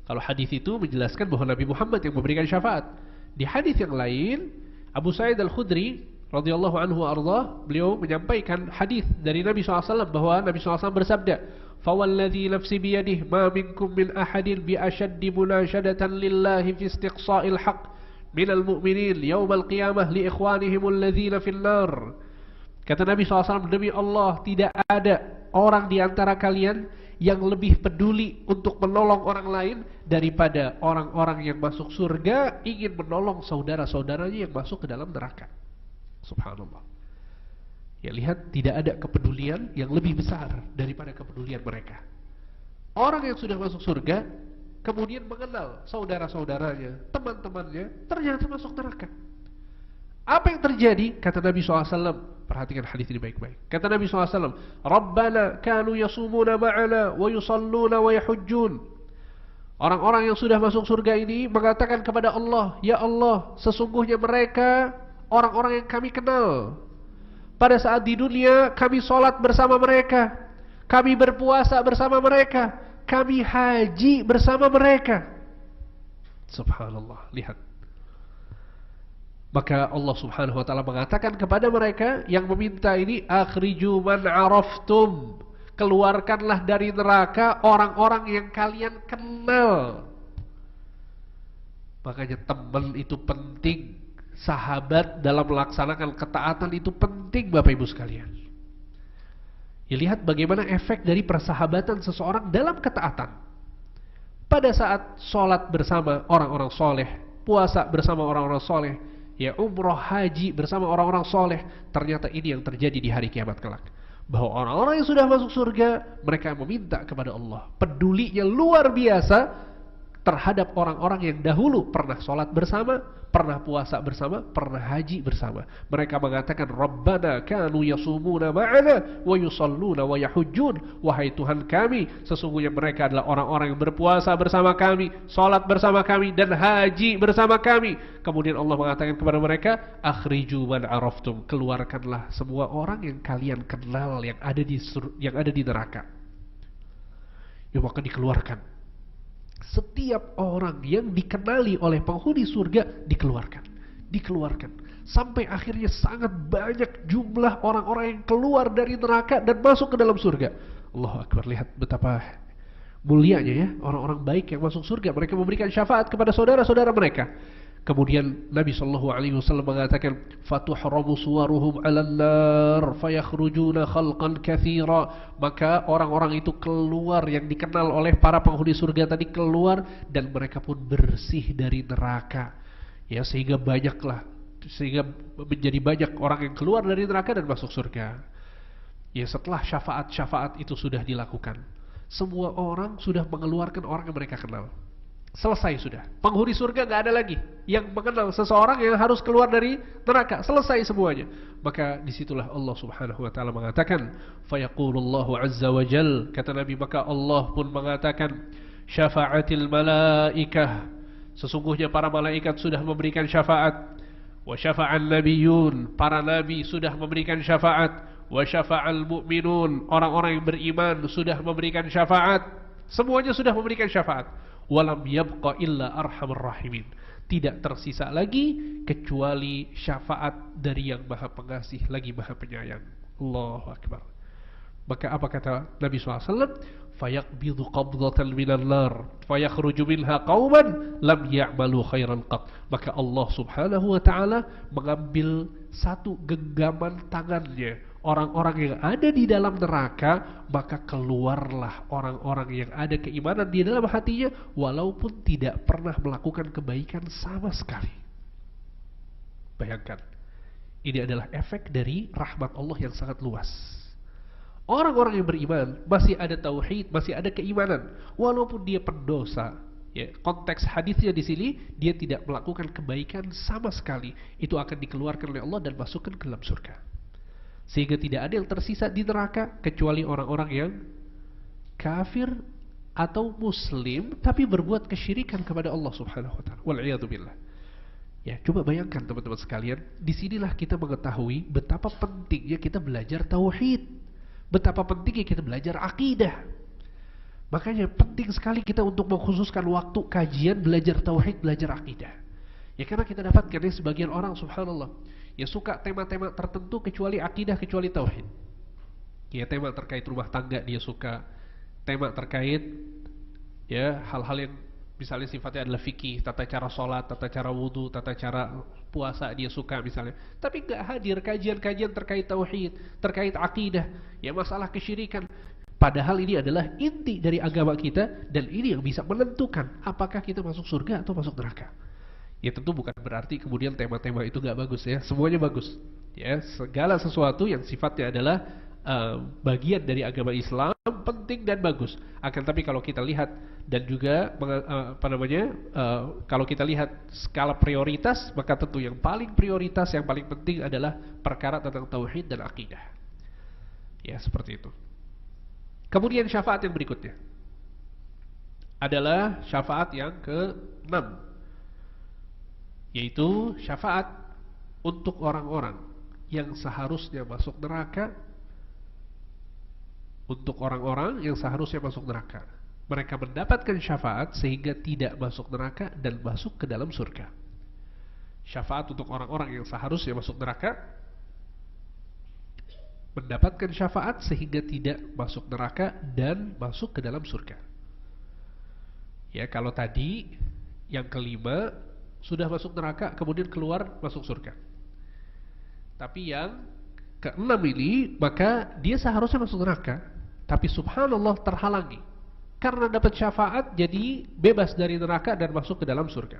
kalau hadis itu menjelaskan bahwa Nabi Muhammad yang memberikan syafaat. Di hadis yang lain, Abu Sa'id Al-Khudri radhiyallahu anhu ardah, beliau menyampaikan hadis dari Nabi SAW bahwa Nabi SAW bersabda, "Fawalladzi nafsi biyadihi ma minkum min ahadin bi ashaddi munashadatan lillahi fi istiqsa'il haqq minal mu'minin yaumal qiyamah li ikhwanihimul ladzina fil nar." Kata Nabi SAW, demi Allah tidak ada orang di antara kalian yang lebih peduli untuk menolong orang lain daripada orang-orang yang masuk surga ingin menolong saudara-saudaranya yang masuk ke dalam neraka. Subhanallah. Ya, lihat, tidak ada kepedulian yang lebih besar daripada kepedulian mereka. Orang yang sudah masuk surga kemudian mengenal saudara-saudaranya, teman-temannya, ternyata masuk neraka. Apa yang terjadi? Kata Nabi SAW, perhatikan hadis ini baik-baik. Kata Nabi SAW, Rabbana kanu yasumuna ma'ana wa yusalluna wa yahujjun. Orang-orang yang sudah masuk surga ini mengatakan kepada Allah, Ya Allah, sesungguhnya mereka orang-orang yang kami kenal. Pada saat di dunia kami sholat bersama mereka, kami berpuasa bersama mereka, kami haji bersama mereka. Subhanallah, lihat. Maka Allah subhanahu wa ta'ala mengatakan kepada mereka yang meminta ini, akhriju man araftum, keluarkanlah dari neraka orang-orang yang kalian kenal. Makanya teman itu penting, sahabat dalam melaksanakan ketaatan itu penting, Bapak Ibu sekalian. Ya, lihat bagaimana efek dari persahabatan seseorang dalam ketaatan. Pada saat sholat bersama orang-orang soleh, puasa bersama orang-orang soleh, ya umroh haji bersama orang-orang soleh, ternyata ini yang terjadi di hari kiamat kelak. Bahwa orang-orang yang sudah masuk surga, mereka meminta kepada Allah, pedulinya luar biasa terhadap orang-orang yang dahulu pernah sholat bersama, pernah puasa bersama, pernah haji bersama. Mereka mengatakan, Rabbana kanu yasumuna ma'ana wa yusalluna wa yahujjun. Wahai Tuhan kami, sesungguhnya mereka adalah orang-orang yang berpuasa bersama kami, sholat bersama kami, dan haji bersama kami. Kemudian Allah mengatakan kepada mereka, akhriju man araftum, keluarkanlah semua orang yang kalian kenal yang ada di neraka. Ya, maka dikeluarkan. Setiap orang yang dikenali oleh penghuni surga dikeluarkan, sampai akhirnya sangat banyak jumlah orang-orang yang keluar dari neraka dan masuk ke dalam surga. Allahu Akbar, lihat betapa mulianya ya orang-orang baik yang masuk surga. Mereka memberikan syafaat kepada saudara-saudara mereka. Kemudian Nabi SAW mengatakan, fatuhramu suwaruhum 'alan nar fayakhrujuna khalqan katsira. Maka orang-orang itu keluar yang dikenal oleh para penghuni surga tadi keluar, dan mereka pun bersih dari neraka. Ya, sehingga menjadi banyak orang yang keluar dari neraka dan masuk surga. Ya, setelah syafaat-syafaat itu sudah dilakukan, semua orang sudah mengeluarkan orang yang mereka kenal. Selesai sudah. Penghuni surga gak ada lagi yang mengenal seseorang yang harus keluar dari neraka. Selesai semuanya. Maka disitulah Allah subhanahu wa ta'ala mengatakan, fayaqulullahu azza wa jal, kata Nabi, maka Allah pun mengatakan, syafa'atil malaikah, sesungguhnya para malaikat sudah memberikan syafaat. Wa syafa'al nabiyun, para nabi sudah memberikan syafaat. Wa syafa'al mu'minun, orang-orang yang beriman sudah memberikan syafaat. Semuanya sudah memberikan syafaat. Walam yabqa illa arhamar rahimin, tidak tersisa lagi kecuali syafaat dari yang maha pengasih lagi maha penyayang. Allahu Akbar. Maka apa kata Nabi SAW? Fayaqbidu qabdatan minan nar fayakhruju minha qauman lam ya'malu khairan qat. Maka Allah subhanahu wa ta'ala mengambil satu genggaman tangannya orang-orang yang ada di dalam neraka, maka keluarlah orang-orang yang ada keimanan di dalam hatinya, walaupun tidak pernah melakukan kebaikan sama sekali. Bayangkan, ini adalah efek dari rahmat Allah yang sangat luas. Orang-orang yang beriman masih ada tauhid, masih ada keimanan, walaupun dia pendosa. Ya, konteks hadisnya di sini, dia tidak melakukan kebaikan sama sekali, itu akan dikeluarkan oleh Allah dan masukkan ke dalam surga. Sehingga tidak ada yang tersisa di neraka kecuali orang-orang yang kafir atau muslim tapi berbuat kesyirikan kepada Allah subhanahu wa ta'ala. Wal'iyadu billah. Ya, coba bayangkan teman-teman sekalian, disinilah kita mengetahui betapa pentingnya kita belajar tauhid, betapa pentingnya kita belajar akidah. Makanya penting sekali kita untuk mengkhususkan waktu kajian belajar tauhid, belajar akidah. Ya, karena kita dapatkan ya, sebagian orang subhanallah ya suka tema-tema tertentu kecuali akidah, kecuali tauhid. Ya, tema terkait rumah tangga dia suka, tema terkait ya hal-hal yang misalnya sifatnya adalah fikih, tata cara sholat, tata cara wudu, tata cara puasa dia suka misalnya. Tapi gak hadir kajian-kajian terkait tauhid, terkait akidah, ya masalah kesyirikan. Padahal ini adalah inti dari agama kita, dan ini yang bisa menentukan apakah kita masuk surga atau masuk neraka. Ya tentu bukan berarti kemudian tema-tema itu gak bagus ya, semuanya bagus. Ya, segala sesuatu yang sifatnya adalah bagian dari agama Islam penting dan bagus. Akan tapi kalau kita lihat dan juga kalau kita lihat skala prioritas, maka tentu yang paling prioritas, yang paling penting adalah perkara tentang tauhid dan akidah. Ya, seperti itu. Kemudian syafaat yang berikutnya adalah syafaat yang ke-6, yaitu syafaat untuk orang-orang yang seharusnya masuk neraka. Untuk orang-orang yang seharusnya masuk neraka, mereka mendapatkan syafaat sehingga tidak masuk neraka dan masuk ke dalam surga. Syafaat untuk orang-orang yang seharusnya masuk neraka, mendapatkan syafaat sehingga tidak masuk neraka dan masuk ke dalam surga. Ya, kalau tadi yang kelima sudah masuk neraka kemudian keluar masuk surga. Tapi yang keenam ini, maka dia seharusnya masuk neraka, tapi subhanallah terhalangi. Karena dapat syafaat jadi bebas dari neraka dan masuk ke dalam surga.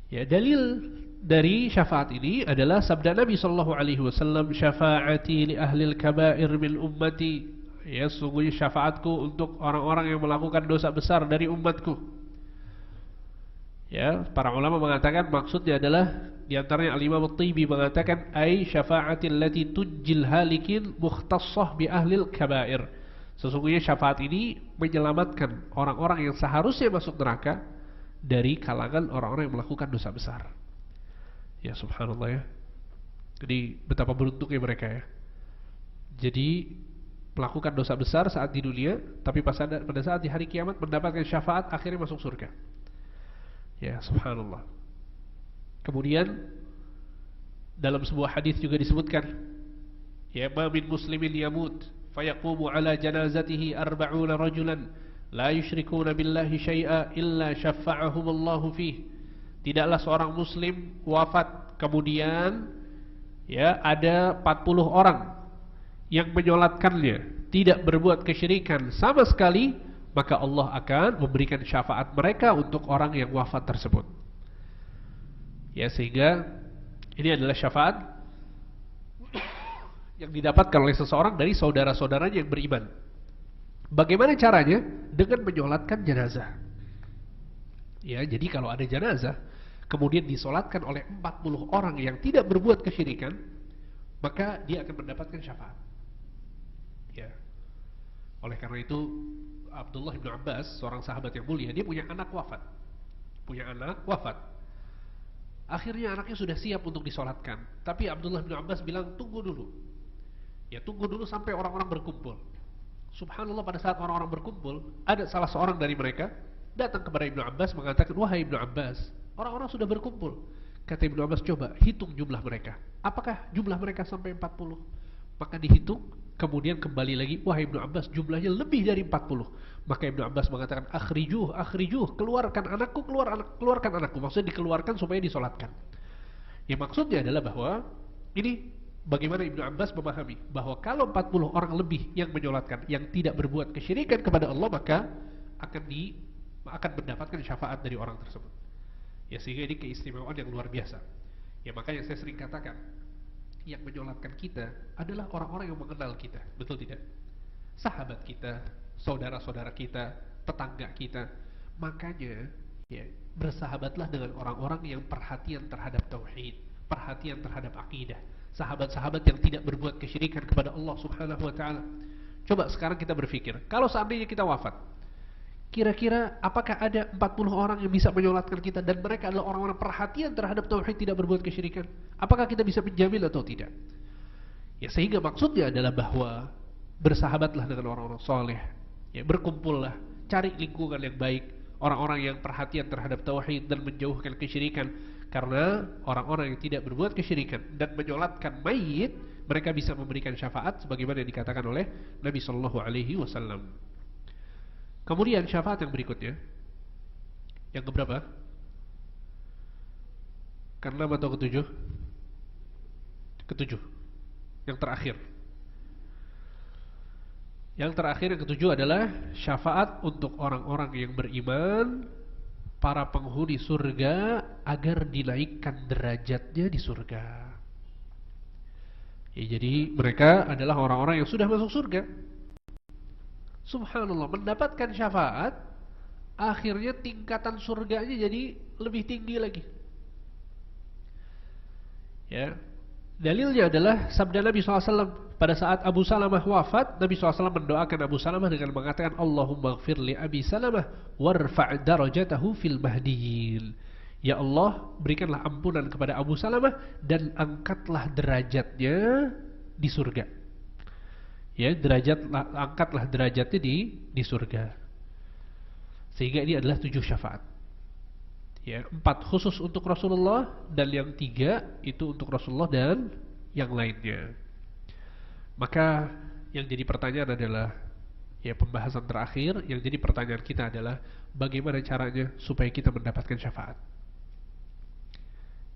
Ya, dalil dari syafaat ini adalah sabda Nabi sallallahu alaihi wasallam, "Syafaati li ahli al-kaba'ir min ummati." Ya, sungguhnya syafaatku untuk orang-orang yang melakukan dosa besar dari umatku. Ya, para ulama mengatakan maksudnya adalah, di antaranya Al-Imam At-Tibi mengatakan, ai syafa'atil lati tujjil halikin mukhtassah bi ahlil kaba'ir. Sesungguhnya syafaat ini menyelamatkan orang-orang yang seharusnya masuk neraka dari kalangan orang-orang yang melakukan dosa besar. Ya, subhanallah ya. Jadi betapa beruntungnya mereka ya. Jadi melakukan dosa besar saat di dunia, tapi pada saat di hari kiamat mendapatkan syafaat, akhirnya masuk surga. Ya, subhanallah. Kemudian dalam sebuah hadis juga disebutkan, ya, ma min muslimin yamut fayaqumu ala janazatihi 40 rajulan la yusyrikuna billahi syai'a illa syafa'ahumullahu fih. Tidaklah seorang muslim wafat kemudian ya ada 40 orang yang menyolatkannya, tidak berbuat kesyirikan sama sekali, maka Allah akan memberikan syafaat mereka untuk orang yang wafat tersebut. Ya, sehingga ini adalah syafaat yang didapatkan oleh seseorang dari saudara-saudaranya yang beriman. Bagaimana caranya? Dengan menyolatkan jenazah. Ya, jadi kalau ada jenazah kemudian disolatkan oleh 40 orang yang tidak berbuat kesyirikan, maka dia akan mendapatkan syafaat. Ya. Oleh karena itu Abdullah bin Abbas, seorang sahabat yang mulia, dia punya anak wafat. Akhirnya anaknya sudah siap untuk disolatkan, tapi Abdullah bin Abbas bilang, tunggu dulu. Ya, tunggu dulu sampai orang-orang berkumpul. Subhanallah, pada saat orang-orang berkumpul, ada salah seorang dari mereka datang kepada Ibnu Abbas mengatakan, wahai Ibnu Abbas, orang-orang sudah berkumpul. Kata Ibnu Abbas, coba hitung jumlah mereka. Apakah jumlah mereka sampai 40? Maka dihitung, kemudian kembali lagi, wahai Ibnu Abbas, jumlahnya lebih dari 40. Maka Ibnu Abbas mengatakan, akhrijuh, keluarkan anakku, keluarkan anakku. Maksudnya dikeluarkan supaya disolatkan. Ya, maksudnya adalah bahwa ini bagaimana Ibnu Abbas memahami bahwa kalau 40 orang lebih yang menyolatkan, yang tidak berbuat kesyirikan kepada Allah, maka akan mendapatkan syafaat dari orang tersebut. Ya, sehingga ini keistimewaan yang luar biasa. Ya, makanya saya sering katakan, yang menyolatkan kita adalah orang-orang yang mengenal kita, betul tidak? Sahabat kita, saudara-saudara kita, tetangga kita. Makanya ya, bersahabatlah dengan orang-orang yang perhatian terhadap tauhid, perhatian terhadap akidah, sahabat-sahabat yang tidak berbuat kesyirikan kepada Allah Subhanahu wa taala. Coba sekarang kita berpikir, kalau seandainya kita wafat, kira-kira apakah ada 40 orang yang bisa menyolatkan kita dan mereka adalah orang-orang perhatian terhadap tauhid, tidak berbuat kesyirikan? Apakah kita bisa menjamin atau tidak? Ya, sehingga maksudnya adalah bahwa bersahabatlah dengan orang-orang soleh, ya, berkumpullah, cari lingkungan yang baik, orang-orang yang perhatian terhadap tauhid dan menjauhkan kesyirikan. Karena orang-orang yang tidak berbuat kesyirikan dan menyolatkan mayit, mereka bisa memberikan syafaat sebagaimana yang dikatakan oleh Nabi sallallahu alaihi wasallam. Kemudian syafaat yang berikutnya, yang keberapa? Ke-6 atau ke-7? Ke-7, yang terakhir. Yang terakhir, yang ke-7 adalah syafaat untuk orang-orang yang beriman para penghuni surga agar dinaikkan derajatnya di surga. Ya, jadi mereka adalah orang-orang yang sudah masuk surga. Subhanallah, mendapatkan syafaat, akhirnya tingkatan surganya jadi lebih tinggi lagi. Ya, dalilnya adalah sabda Nabi SAW pada saat Abu Salamah wafat. Nabi SAW mendoakan Abu Salamah dengan mengatakan, Allahumma gfir li Abi Salamah warfa' darajatahu fil mahdiyin. Ya Allah, berikanlah ampunan kepada Abu Salamah dan angkatlah derajatnya di surga. Ya, angkatlah derajatnya di surga. Sehingga ini adalah 7 syafaat. Ya, 4 khusus untuk Rasulullah dan yang 3 itu untuk Rasulullah dan yang lainnya. Maka yang jadi pertanyaan adalah, ya, pembahasan terakhir yang jadi pertanyaan kita adalah bagaimana caranya supaya kita mendapatkan syafaat.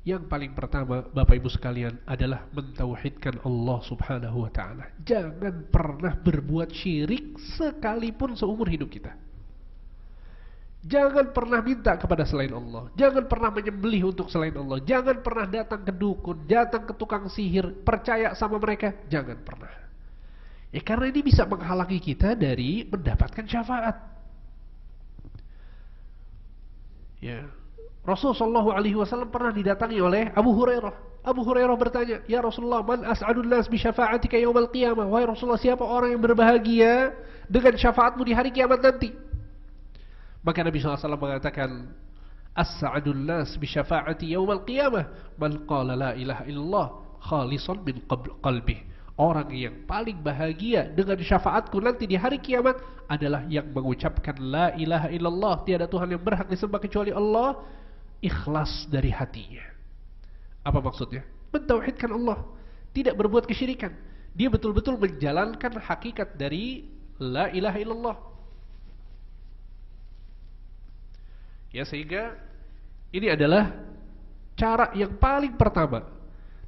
Yang paling pertama, Bapak Ibu sekalian, adalah mentauhidkan Allah Subhanahu wa ta'ala. Jangan pernah berbuat syirik sekalipun seumur hidup kita. Jangan pernah minta kepada selain Allah. Jangan pernah menyembelih untuk selain Allah. Jangan pernah datang ke dukun, datang ke tukang sihir, percaya sama mereka. Jangan pernah. Ya, karena ini bisa menghalangi kita dari mendapatkan syafaat. Ya, Rasulullah SAW pernah didatangi oleh Abu Hurairah. Abu Hurairah bertanya, "Ya Rasulullah, man as'adun nas bi syafa'atika yaumal qiyamah?" Wahai Rasulullah, siapa orang yang berbahagia dengan syafaatmu di hari kiamat nanti? Maka Nabi SAW mengatakan, "As-sa'adun nas bi syafa'ati yaumal qiyamah man qala la ilaha illallah khalisan min qalbih." Orang yang paling bahagia dengan syafaatku nanti di hari kiamat adalah yang mengucapkan la ilaha illallah, tiada Tuhan yang berhak disembah kecuali Allah, ikhlas dari hatinya. Apa maksudnya? Mentauhidkan Allah, tidak berbuat kesyirikan. Dia betul-betul menjalankan hakikat dari la ilaha illallah. Ya, sehingga ini adalah cara yang paling pertama.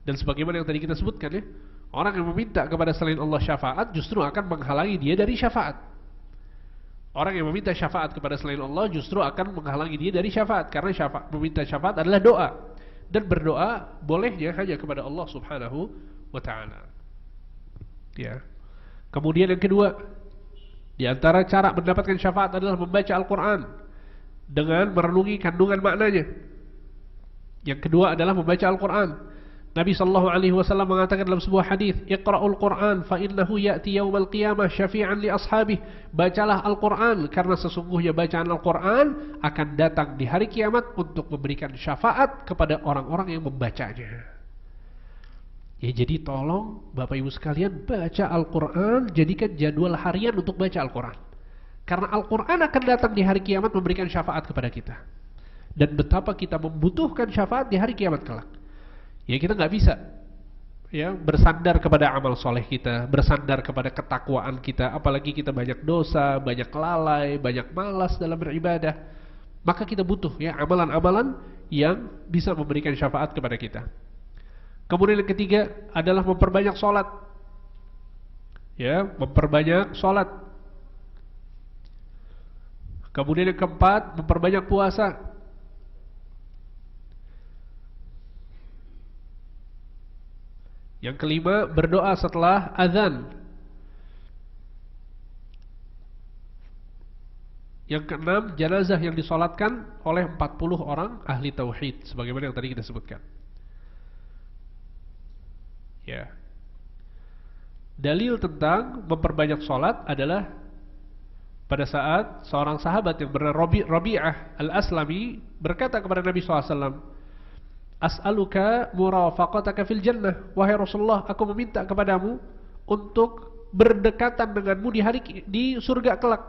Dan sebagaimana yang tadi kita sebutkan, ya, orang yang meminta kepada selain Allah syafaat justru akan menghalangi dia dari syafaat. Orang yang meminta syafaat kepada selain Allah justru akan menghalangi dia dari syafaat. Karena meminta syafaat adalah doa. Dan berdoa bolehnya hanya kepada Allah Subhanahu wa ta'ala. Ya. Kemudian yang kedua, di antara cara mendapatkan syafaat adalah membaca Al-Quran dengan merenungi kandungan maknanya. Yang kedua adalah membaca Al-Quran. Nabi SAW mengatakan dalam sebuah hadis, "Iqra'ul Qur'an fa innahu ya'ti yaumal qiyamah syafi'an li ashabih." Bacalah Al-Quran karena sesungguhnya bacaan Al-Quran akan datang di hari kiamat untuk memberikan syafaat kepada orang-orang yang membacanya. Ya, jadi tolong Bapak Ibu sekalian baca Al-Quran, jadikan jadwal harian untuk baca Al-Quran. Karena Al-Quran akan datang di hari kiamat memberikan syafaat kepada kita. Dan betapa kita membutuhkan syafaat di hari kiamat kelak. Ya, kita nggak bisa, ya, bersandar kepada amal soleh kita, bersandar kepada ketakwaan kita, apalagi kita banyak dosa, banyak lalai, banyak malas dalam beribadah. Maka kita butuh, ya, amalan-amalan yang bisa memberikan syafaat kepada kita. Kemudian yang ketiga adalah memperbanyak sholat. Ya, memperbanyak sholat. Kemudian yang keempat, memperbanyak puasa. Yang kelima, berdoa setelah azan. Yang keenam, jenazah yang disolatkan oleh 40 orang ahli tauhid, sebagaimana yang tadi kita sebutkan. Ya. Dalil tentang memperbanyak solat adalah pada saat seorang sahabat yang bernama Rabi'ah al-Aslami berkata kepada Nabi SAW, "As'aluka murafaqataka fil jannah." Wahai Rasulullah, aku meminta kepadamu untuk berdekatan denganmu di surga kelak.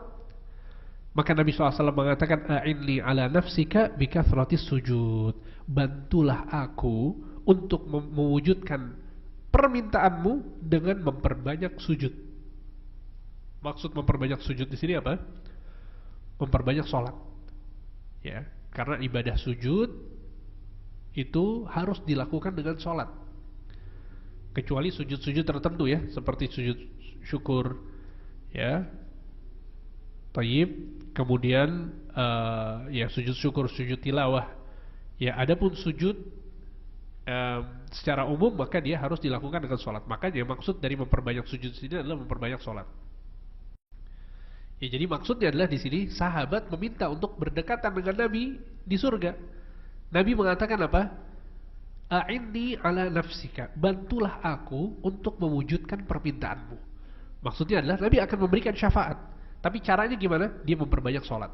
Maka Nabi SAW mengatakan, "A'inni ala nafsika bikathratis sujud." Bantulah aku untuk mewujudkan permintaanmu dengan memperbanyak sujud. Maksud memperbanyak sujud di sini apa? Memperbanyak sholat. Ya, karena ibadah sujud itu harus dilakukan dengan sholat. Kecuali sujud-sujud tertentu, ya, seperti sujud syukur, ya, tayyib. Kemudian ya sujud syukur, sujud tilawah. Ya, adapun sujud secara umum maka dia harus dilakukan dengan sholat. Makanya maksud dari memperbanyak sujud sini adalah memperbanyak sholat. Ya, jadi maksudnya adalah di sini sahabat meminta untuk berdekatan dengan Nabi di surga. Nabi mengatakan apa? A'inni ala nafsika, bantulah aku untuk mewujudkan permintaanmu. Maksudnya adalah Nabi akan memberikan syafaat. Tapi caranya gimana? Dia memperbanyak sholat.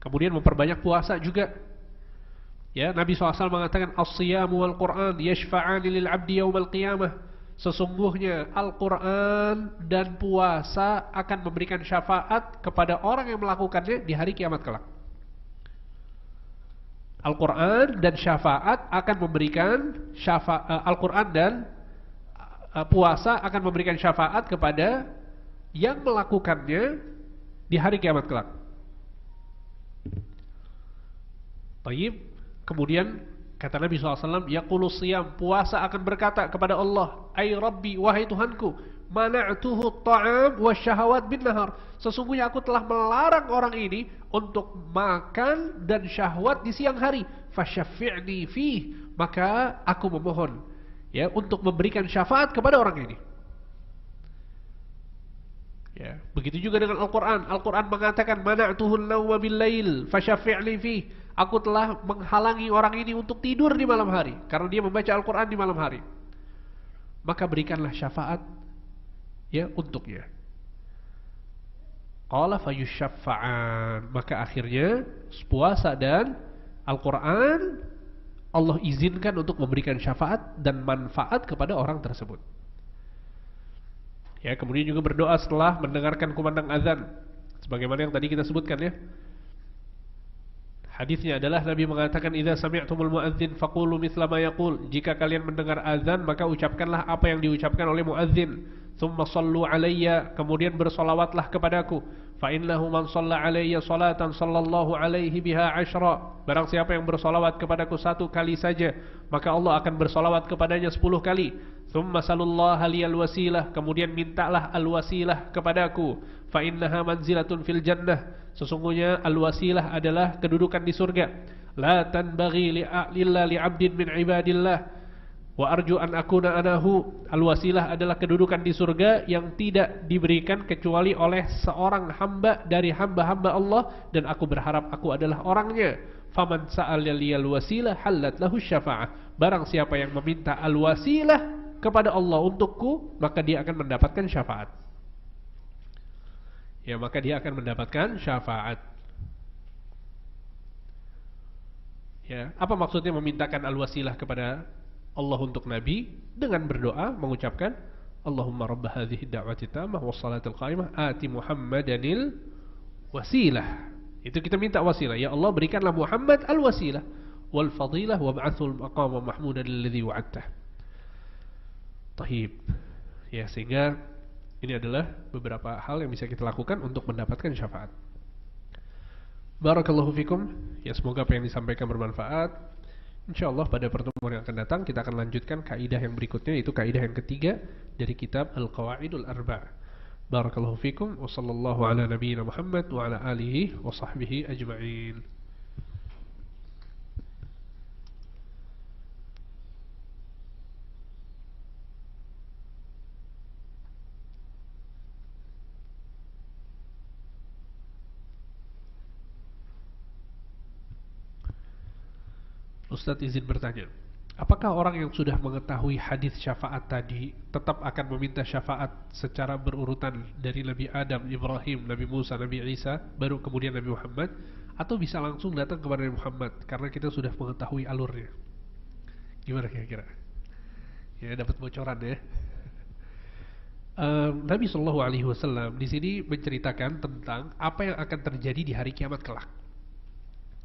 Kemudian memperbanyak puasa juga. Ya, Nabi SAW mengatakan as-siyamu wal Qur'an yashfa'ani lil 'abdi yaumal qiyamah. Sesungguhnya Al-Quran dan puasa akan memberikan syafaat kepada orang yang melakukannya di hari kiamat kelak. Al-Quran dan syafaat akan memberikan Al-Quran dan puasa akan memberikan syafaat kepada yang melakukannya di hari kiamat kelak. Baik. Kemudian kata Nabi SAW, yaqulus siyam, puasa akan berkata kepada Allah, ay Rabbi, wahai Tuhanku, mana'tuhu ta'am wa syahawat bin nahar. Sesungguhnya aku telah melarang orang ini untuk makan dan syahwat di siang hari. Fasyafi'ni fih, maka aku memohon ya untuk memberikan syafaat kepada orang ini. Ya, begitu juga dengan Al-Quran. Al-Quran mengatakan mana'tuhu an-nawma bil lail fasyafi'ni fih. Aku telah menghalangi orang ini untuk tidur di malam hari karena dia membaca Al-Quran di malam hari. Maka berikanlah syafaat ya untuknya. Qala fayusyaffa'an, maka akhirnya puasa dan Al-Quran Allah izinkan untuk memberikan syafaat dan manfaat kepada orang tersebut. Ya, kemudian juga berdoa setelah mendengarkan kumandang azan, sebagaimana yang tadi kita sebutkan ya. Hadisnya adalah Nabi mengatakan, idza sami'tumul muadzin faqulu mithla ma yaqul. Jika kalian mendengar azan, maka ucapkanlah apa yang diucapkan oleh muadzin. Tsumma shallu alayya, kemudian bersolawatlah kepadaku. Fa innahu man shalla alayya salatan sallallahu alaihi biha 10. Barang siapa yang bersolawat kepadaku 1 kali saja, maka Allah akan bersolawat kepadanya 10 kali. Tsumma salullaha liyal wasilah, kemudian mintalah al-wasilah kepadaku. Fa innaha manzilatun fil jannah. Sesungguhnya al-wasilah adalah kedudukan di surga. La tanbaghi illa li'abdin min ibadillah wa arju an akuna anahu. Al-wasilah adalah kedudukan di surga yang tidak diberikan kecuali oleh seorang hamba dari hamba-hamba Allah, dan aku berharap aku adalah orangnya. Faman sa'ala liyal wasilah halat lahu syafa'ah. Barang siapa yang meminta al-wasilah kepada Allah untukku, maka dia akan mendapatkan syafaat. Ya, maka dia akan mendapatkan syafaat. Ya, apa maksudnya memintakan al-wasilah kepada Allah untuk Nabi? Dengan berdoa, mengucapkan Allahumma rabb hadhihi da'wati tammah was salatil qa'imah ati Muhammadanil wasilah. Itu kita minta wasilah. Ya Allah, berikanlah Muhammad al-wasilah wal fadilah wa ba'athul maqama mahmudan alladhi wa'adtah. Tahib. Ya, sehingga ini adalah beberapa hal yang bisa kita lakukan untuk mendapatkan syafaat. Barakallahu fikum. Ya, semoga apa yang disampaikan bermanfaat. InsyaAllah pada pertemuan yang akan datang kita akan lanjutkan kaidah yang berikutnya, yaitu kaidah yang ketiga dari kitab Al-Qawaidul Arba'. Barakallahu fikum wa sallallahu ala nabiyyina Muhammad wa ala alihi wa sahbihi ajma'in. Ustadz izin bertanya, apakah orang yang sudah mengetahui hadis syafaat tadi tetap akan meminta syafaat secara berurutan dari Nabi Adam, Ibrahim, Nabi Musa, Nabi Isa, baru kemudian Nabi Muhammad, atau bisa langsung datang kepada Nabi Muhammad karena kita sudah mengetahui alurnya? Gimana kira-kira? Ya, dapat bocoran ya. Nabi SAW di sini menceritakan tentang apa yang akan terjadi di hari kiamat kelak.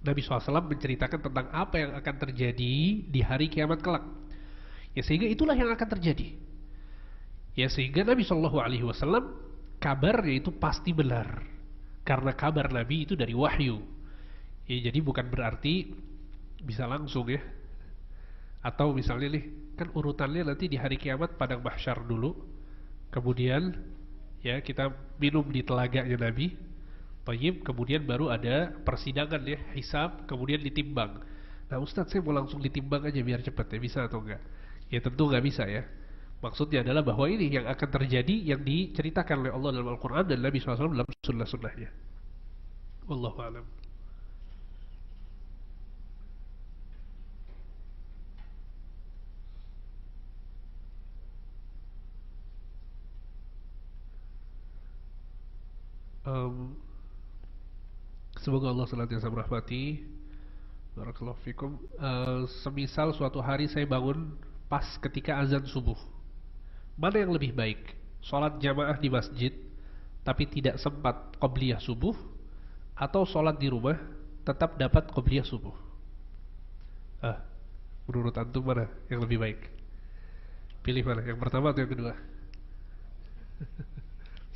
Nabi SAW menceritakan tentang apa yang akan terjadi di hari kiamat kelak. Ya, sehingga itulah yang akan terjadi. Ya, sehingga Nabi SAW kabarnya itu pasti benar, karena kabar Nabi itu dari wahyu. Ya, jadi bukan berarti bisa langsung ya. Atau misalnya nih, kan urutannya nanti di hari kiamat padang mahsyar dulu, kemudian ya kita minum di telaganya Nabi, Tayyib, kemudian baru ada persidangan ya, hisab, kemudian ditimbang. Nah Ustadz, saya mau langsung ditimbang aja biar cepat ya, bisa atau enggak? Ya tentu nggak bisa ya. Maksudnya adalah bahwa ini yang akan terjadi yang diceritakan oleh Allah dalam Al-Quran dan Nabi SAW dalam sunnah-sunnahnya. Wallahu a'lam. Em, Semoga Allah senantiasa merahmati. Barakallahu fikum. Semisal suatu hari saya bangun pas ketika azan subuh, mana yang lebih baik? Sholat jamaah di masjid tapi tidak sempat qobliyah subuh, atau sholat di rumah tetap dapat qobliyah subuh? Menurut antum mana yang lebih baik? Pilih mana, yang pertama atau yang kedua?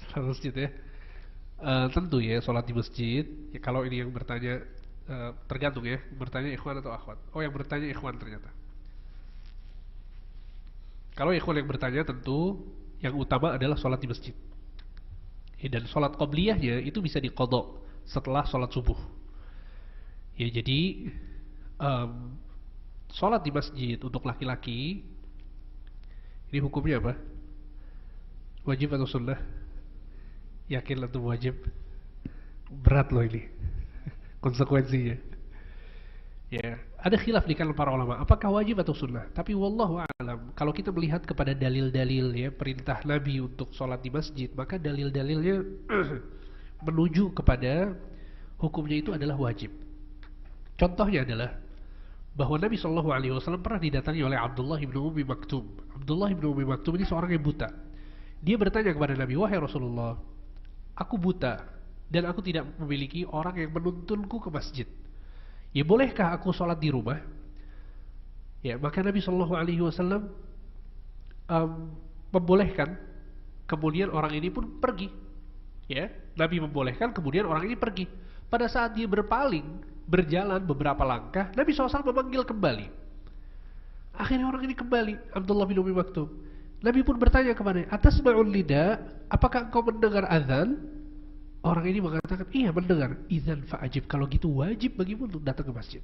Sholat masjid ya. Tentu ya, sholat di masjid ya, kalau ini yang bertanya tergantung ya, bertanya ikhwan atau akhwat. Oh, yang bertanya ikhwan ternyata. Kalau ikhwan yang bertanya, tentu yang utama adalah sholat di masjid ya, dan sholat qobliyahnya itu bisa diqadha setelah sholat subuh ya. Jadi sholat di masjid untuk laki-laki ini hukumnya apa? Wajib atau sunnah? Yakin lah tuh wajib? Berat loh ini konsekuensinya ya. Ada khilaf di kalangan para ulama apakah wajib atau sunnah, tapi wallahu a'lam, kalau kita melihat kepada dalil-dalil ya perintah Nabi untuk sholat di masjid, maka dalil-dalilnya menuju kepada hukumnya itu adalah wajib. Contohnya adalah bahwa Nabi SAW pernah didatangi oleh Abdullah ibn Umi Maktum. Abdullah ibn Umi Maktum ini seorang yang buta. Dia bertanya kepada Nabi, wahai Rasulullah, aku buta dan aku tidak memiliki orang yang menuntunku ke masjid. Ya bolehkah aku sholat di rumah? Ya, maka Nabi SAW membolehkan. Kemudian orang ini pun pergi. Ya, Nabi membolehkan, kemudian orang ini pergi. Pada saat dia berpaling, berjalan beberapa langkah, Nabi SAW memanggil kembali. Akhirnya orang ini kembali, Abdullah bin Umi Maktum. Nabi pun bertanya kepadanya, atasma'ul nida, apakah engkau mendengar azan? Orang ini mengatakan, iya mendengar. Idzan fa'ajib, kalau gitu wajib bagimu untuk datang ke masjid.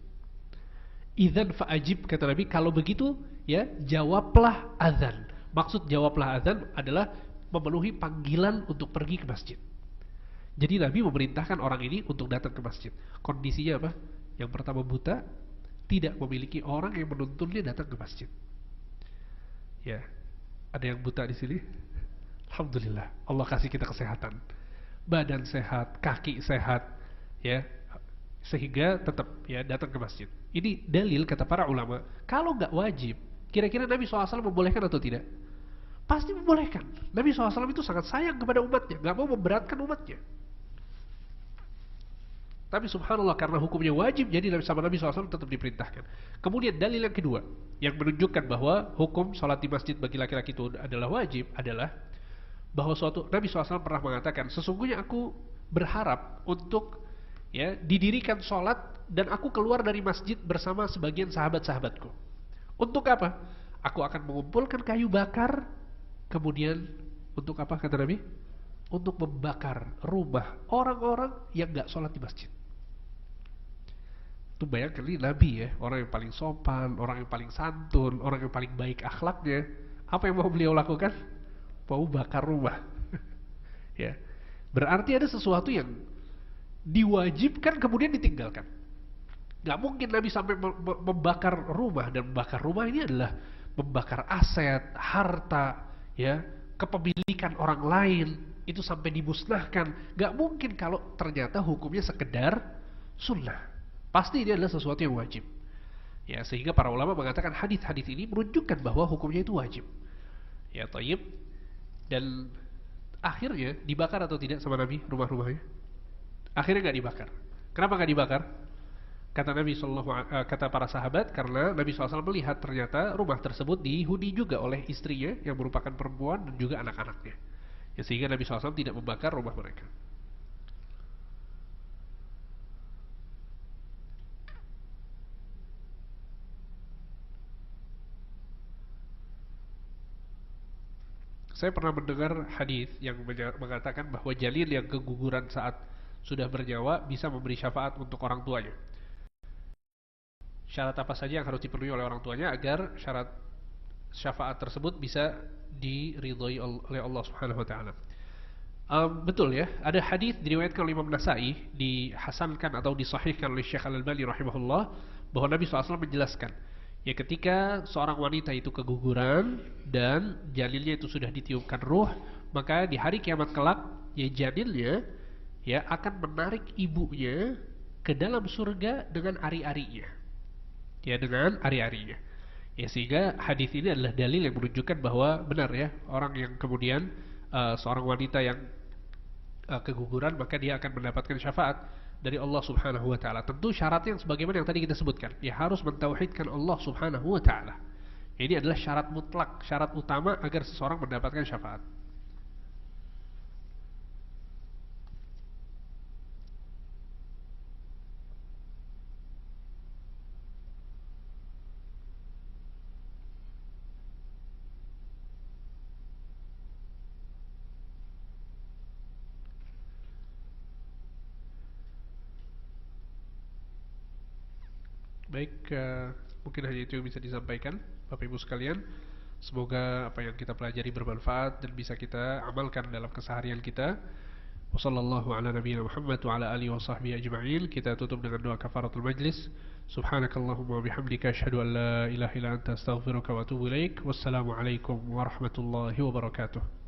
Idzan fa'ajib, kata Nabi, kalau begitu ya jawablah azan. Maksud jawablah azan adalah memenuhi panggilan untuk pergi ke masjid. Jadi Nabi memerintahkan orang ini untuk datang ke masjid. Kondisinya apa? Yang pertama buta, tidak memiliki orang yang menuntunnya datang ke masjid. Ya, ada yang buta di sini? Alhamdulillah, Allah kasih kita kesehatan. Badan sehat, kaki sehat, ya, sehingga tetap ya datang ke masjid. Ini dalil kata para ulama. Kalau nggak wajib, kira-kira Nabi SAW membolehkan atau tidak? Pasti membolehkan. Nabi SAW itu sangat sayang kepada umatnya, nggak mau memberatkan umatnya. Tapi subhanallah, karena hukumnya wajib, jadi sama Nabi SAW tetap diperintahkan. Kemudian dalil yang kedua yang menunjukkan bahwa hukum sholat di masjid bagi laki-laki itu adalah wajib adalah bahwa suatu Nabi SAW pernah mengatakan, sesungguhnya aku berharap untuk ya didirikan sholat dan aku keluar dari masjid bersama sebagian sahabat-sahabatku. Untuk apa? Aku akan mengumpulkan kayu bakar, kemudian untuk apa kata Nabi? Untuk membakar rumah orang-orang yang gak sholat di masjid. Itu bayangkan, ini Nabi ya, orang yang paling sopan, orang yang paling santun, orang yang paling baik akhlaknya. Apa yang mau beliau lakukan? Mau bakar rumah. Ya, berarti ada sesuatu yang diwajibkan kemudian ditinggalkan. Gak mungkin Nabi sampai membakar rumah, dan membakar rumah ini adalah membakar aset, harta, ya, kepemilikan orang lain itu sampai dimusnahkan. Gak mungkin kalau ternyata hukumnya sekedar sunnah. Pasti ini adalah sesuatu yang wajib. Ya, sehingga para ulama mengatakan hadis-hadis ini menunjukkan bahwa hukumnya itu wajib. Ya, thayyib. Dan akhirnya dibakar atau tidak sama Nabi rumah-rumahnya? Akhirnya nggak dibakar. Kenapa nggak dibakar? Kata Nabi kata para sahabat, karena Nabi SAW melihat ternyata rumah tersebut dihuni juga oleh istrinya yang merupakan perempuan dan juga anak-anaknya. Ya, sehingga Nabi SAW tidak membakar rumah mereka. Saya pernah mendengar hadis yang mengatakan bahwa jalil yang keguguran saat sudah bernyawa bisa memberi syafaat untuk orang tuanya. Syarat apa saja yang harus dipenuhi oleh orang tuanya agar syarat syafaat tersebut bisa diridhoi oleh Allah Subhanahu wa taala. Betul ya, ada hadis diriwayatkan oleh Imam Nasai, dihasankan atau disahihkan oleh Syekh Al-Albani rahimahullah, bahwa Nabi SAW menjelaskan, ya ketika seorang wanita itu keguguran dan janinnya itu sudah ditiupkan ruh, maka di hari kiamat kelak, ya janinnya ya akan menarik ibunya ke dalam surga dengan ari-arinya. Ya, dengan ari-arinya. Ya, sehingga hadis ini adalah dalil yang menunjukkan bahwa benar ya, orang yang kemudian seorang wanita yang keguguran, maka dia akan mendapatkan syafaat dari Allah Subhanahu wa taala. Tentu syaratnya yang sebagaimana yang tadi kita sebutkan, dia harus mentauhidkan Allah Subhanahu wa taala. Ini adalah syarat mutlak, syarat utama agar seseorang mendapatkan syafaat. Baik, mungkin hanya itu yang bisa disampaikan Bapak Ibu sekalian. Semoga apa yang kita pelajari bermanfaat dan bisa kita amalkan dalam keseharian kita. Wassallallahu ala nabiyina Muhammad wa ala alihi wa sahbihi ajma'in. Kita tutup dengan doa kafaratul majlis. Subhanakallahumma wa bihamdika asyhadu an la ilaha illa anta astaghfiruka wa atubu ilaik. Wassalamu alaikum warahmatullahi wabarakatuh.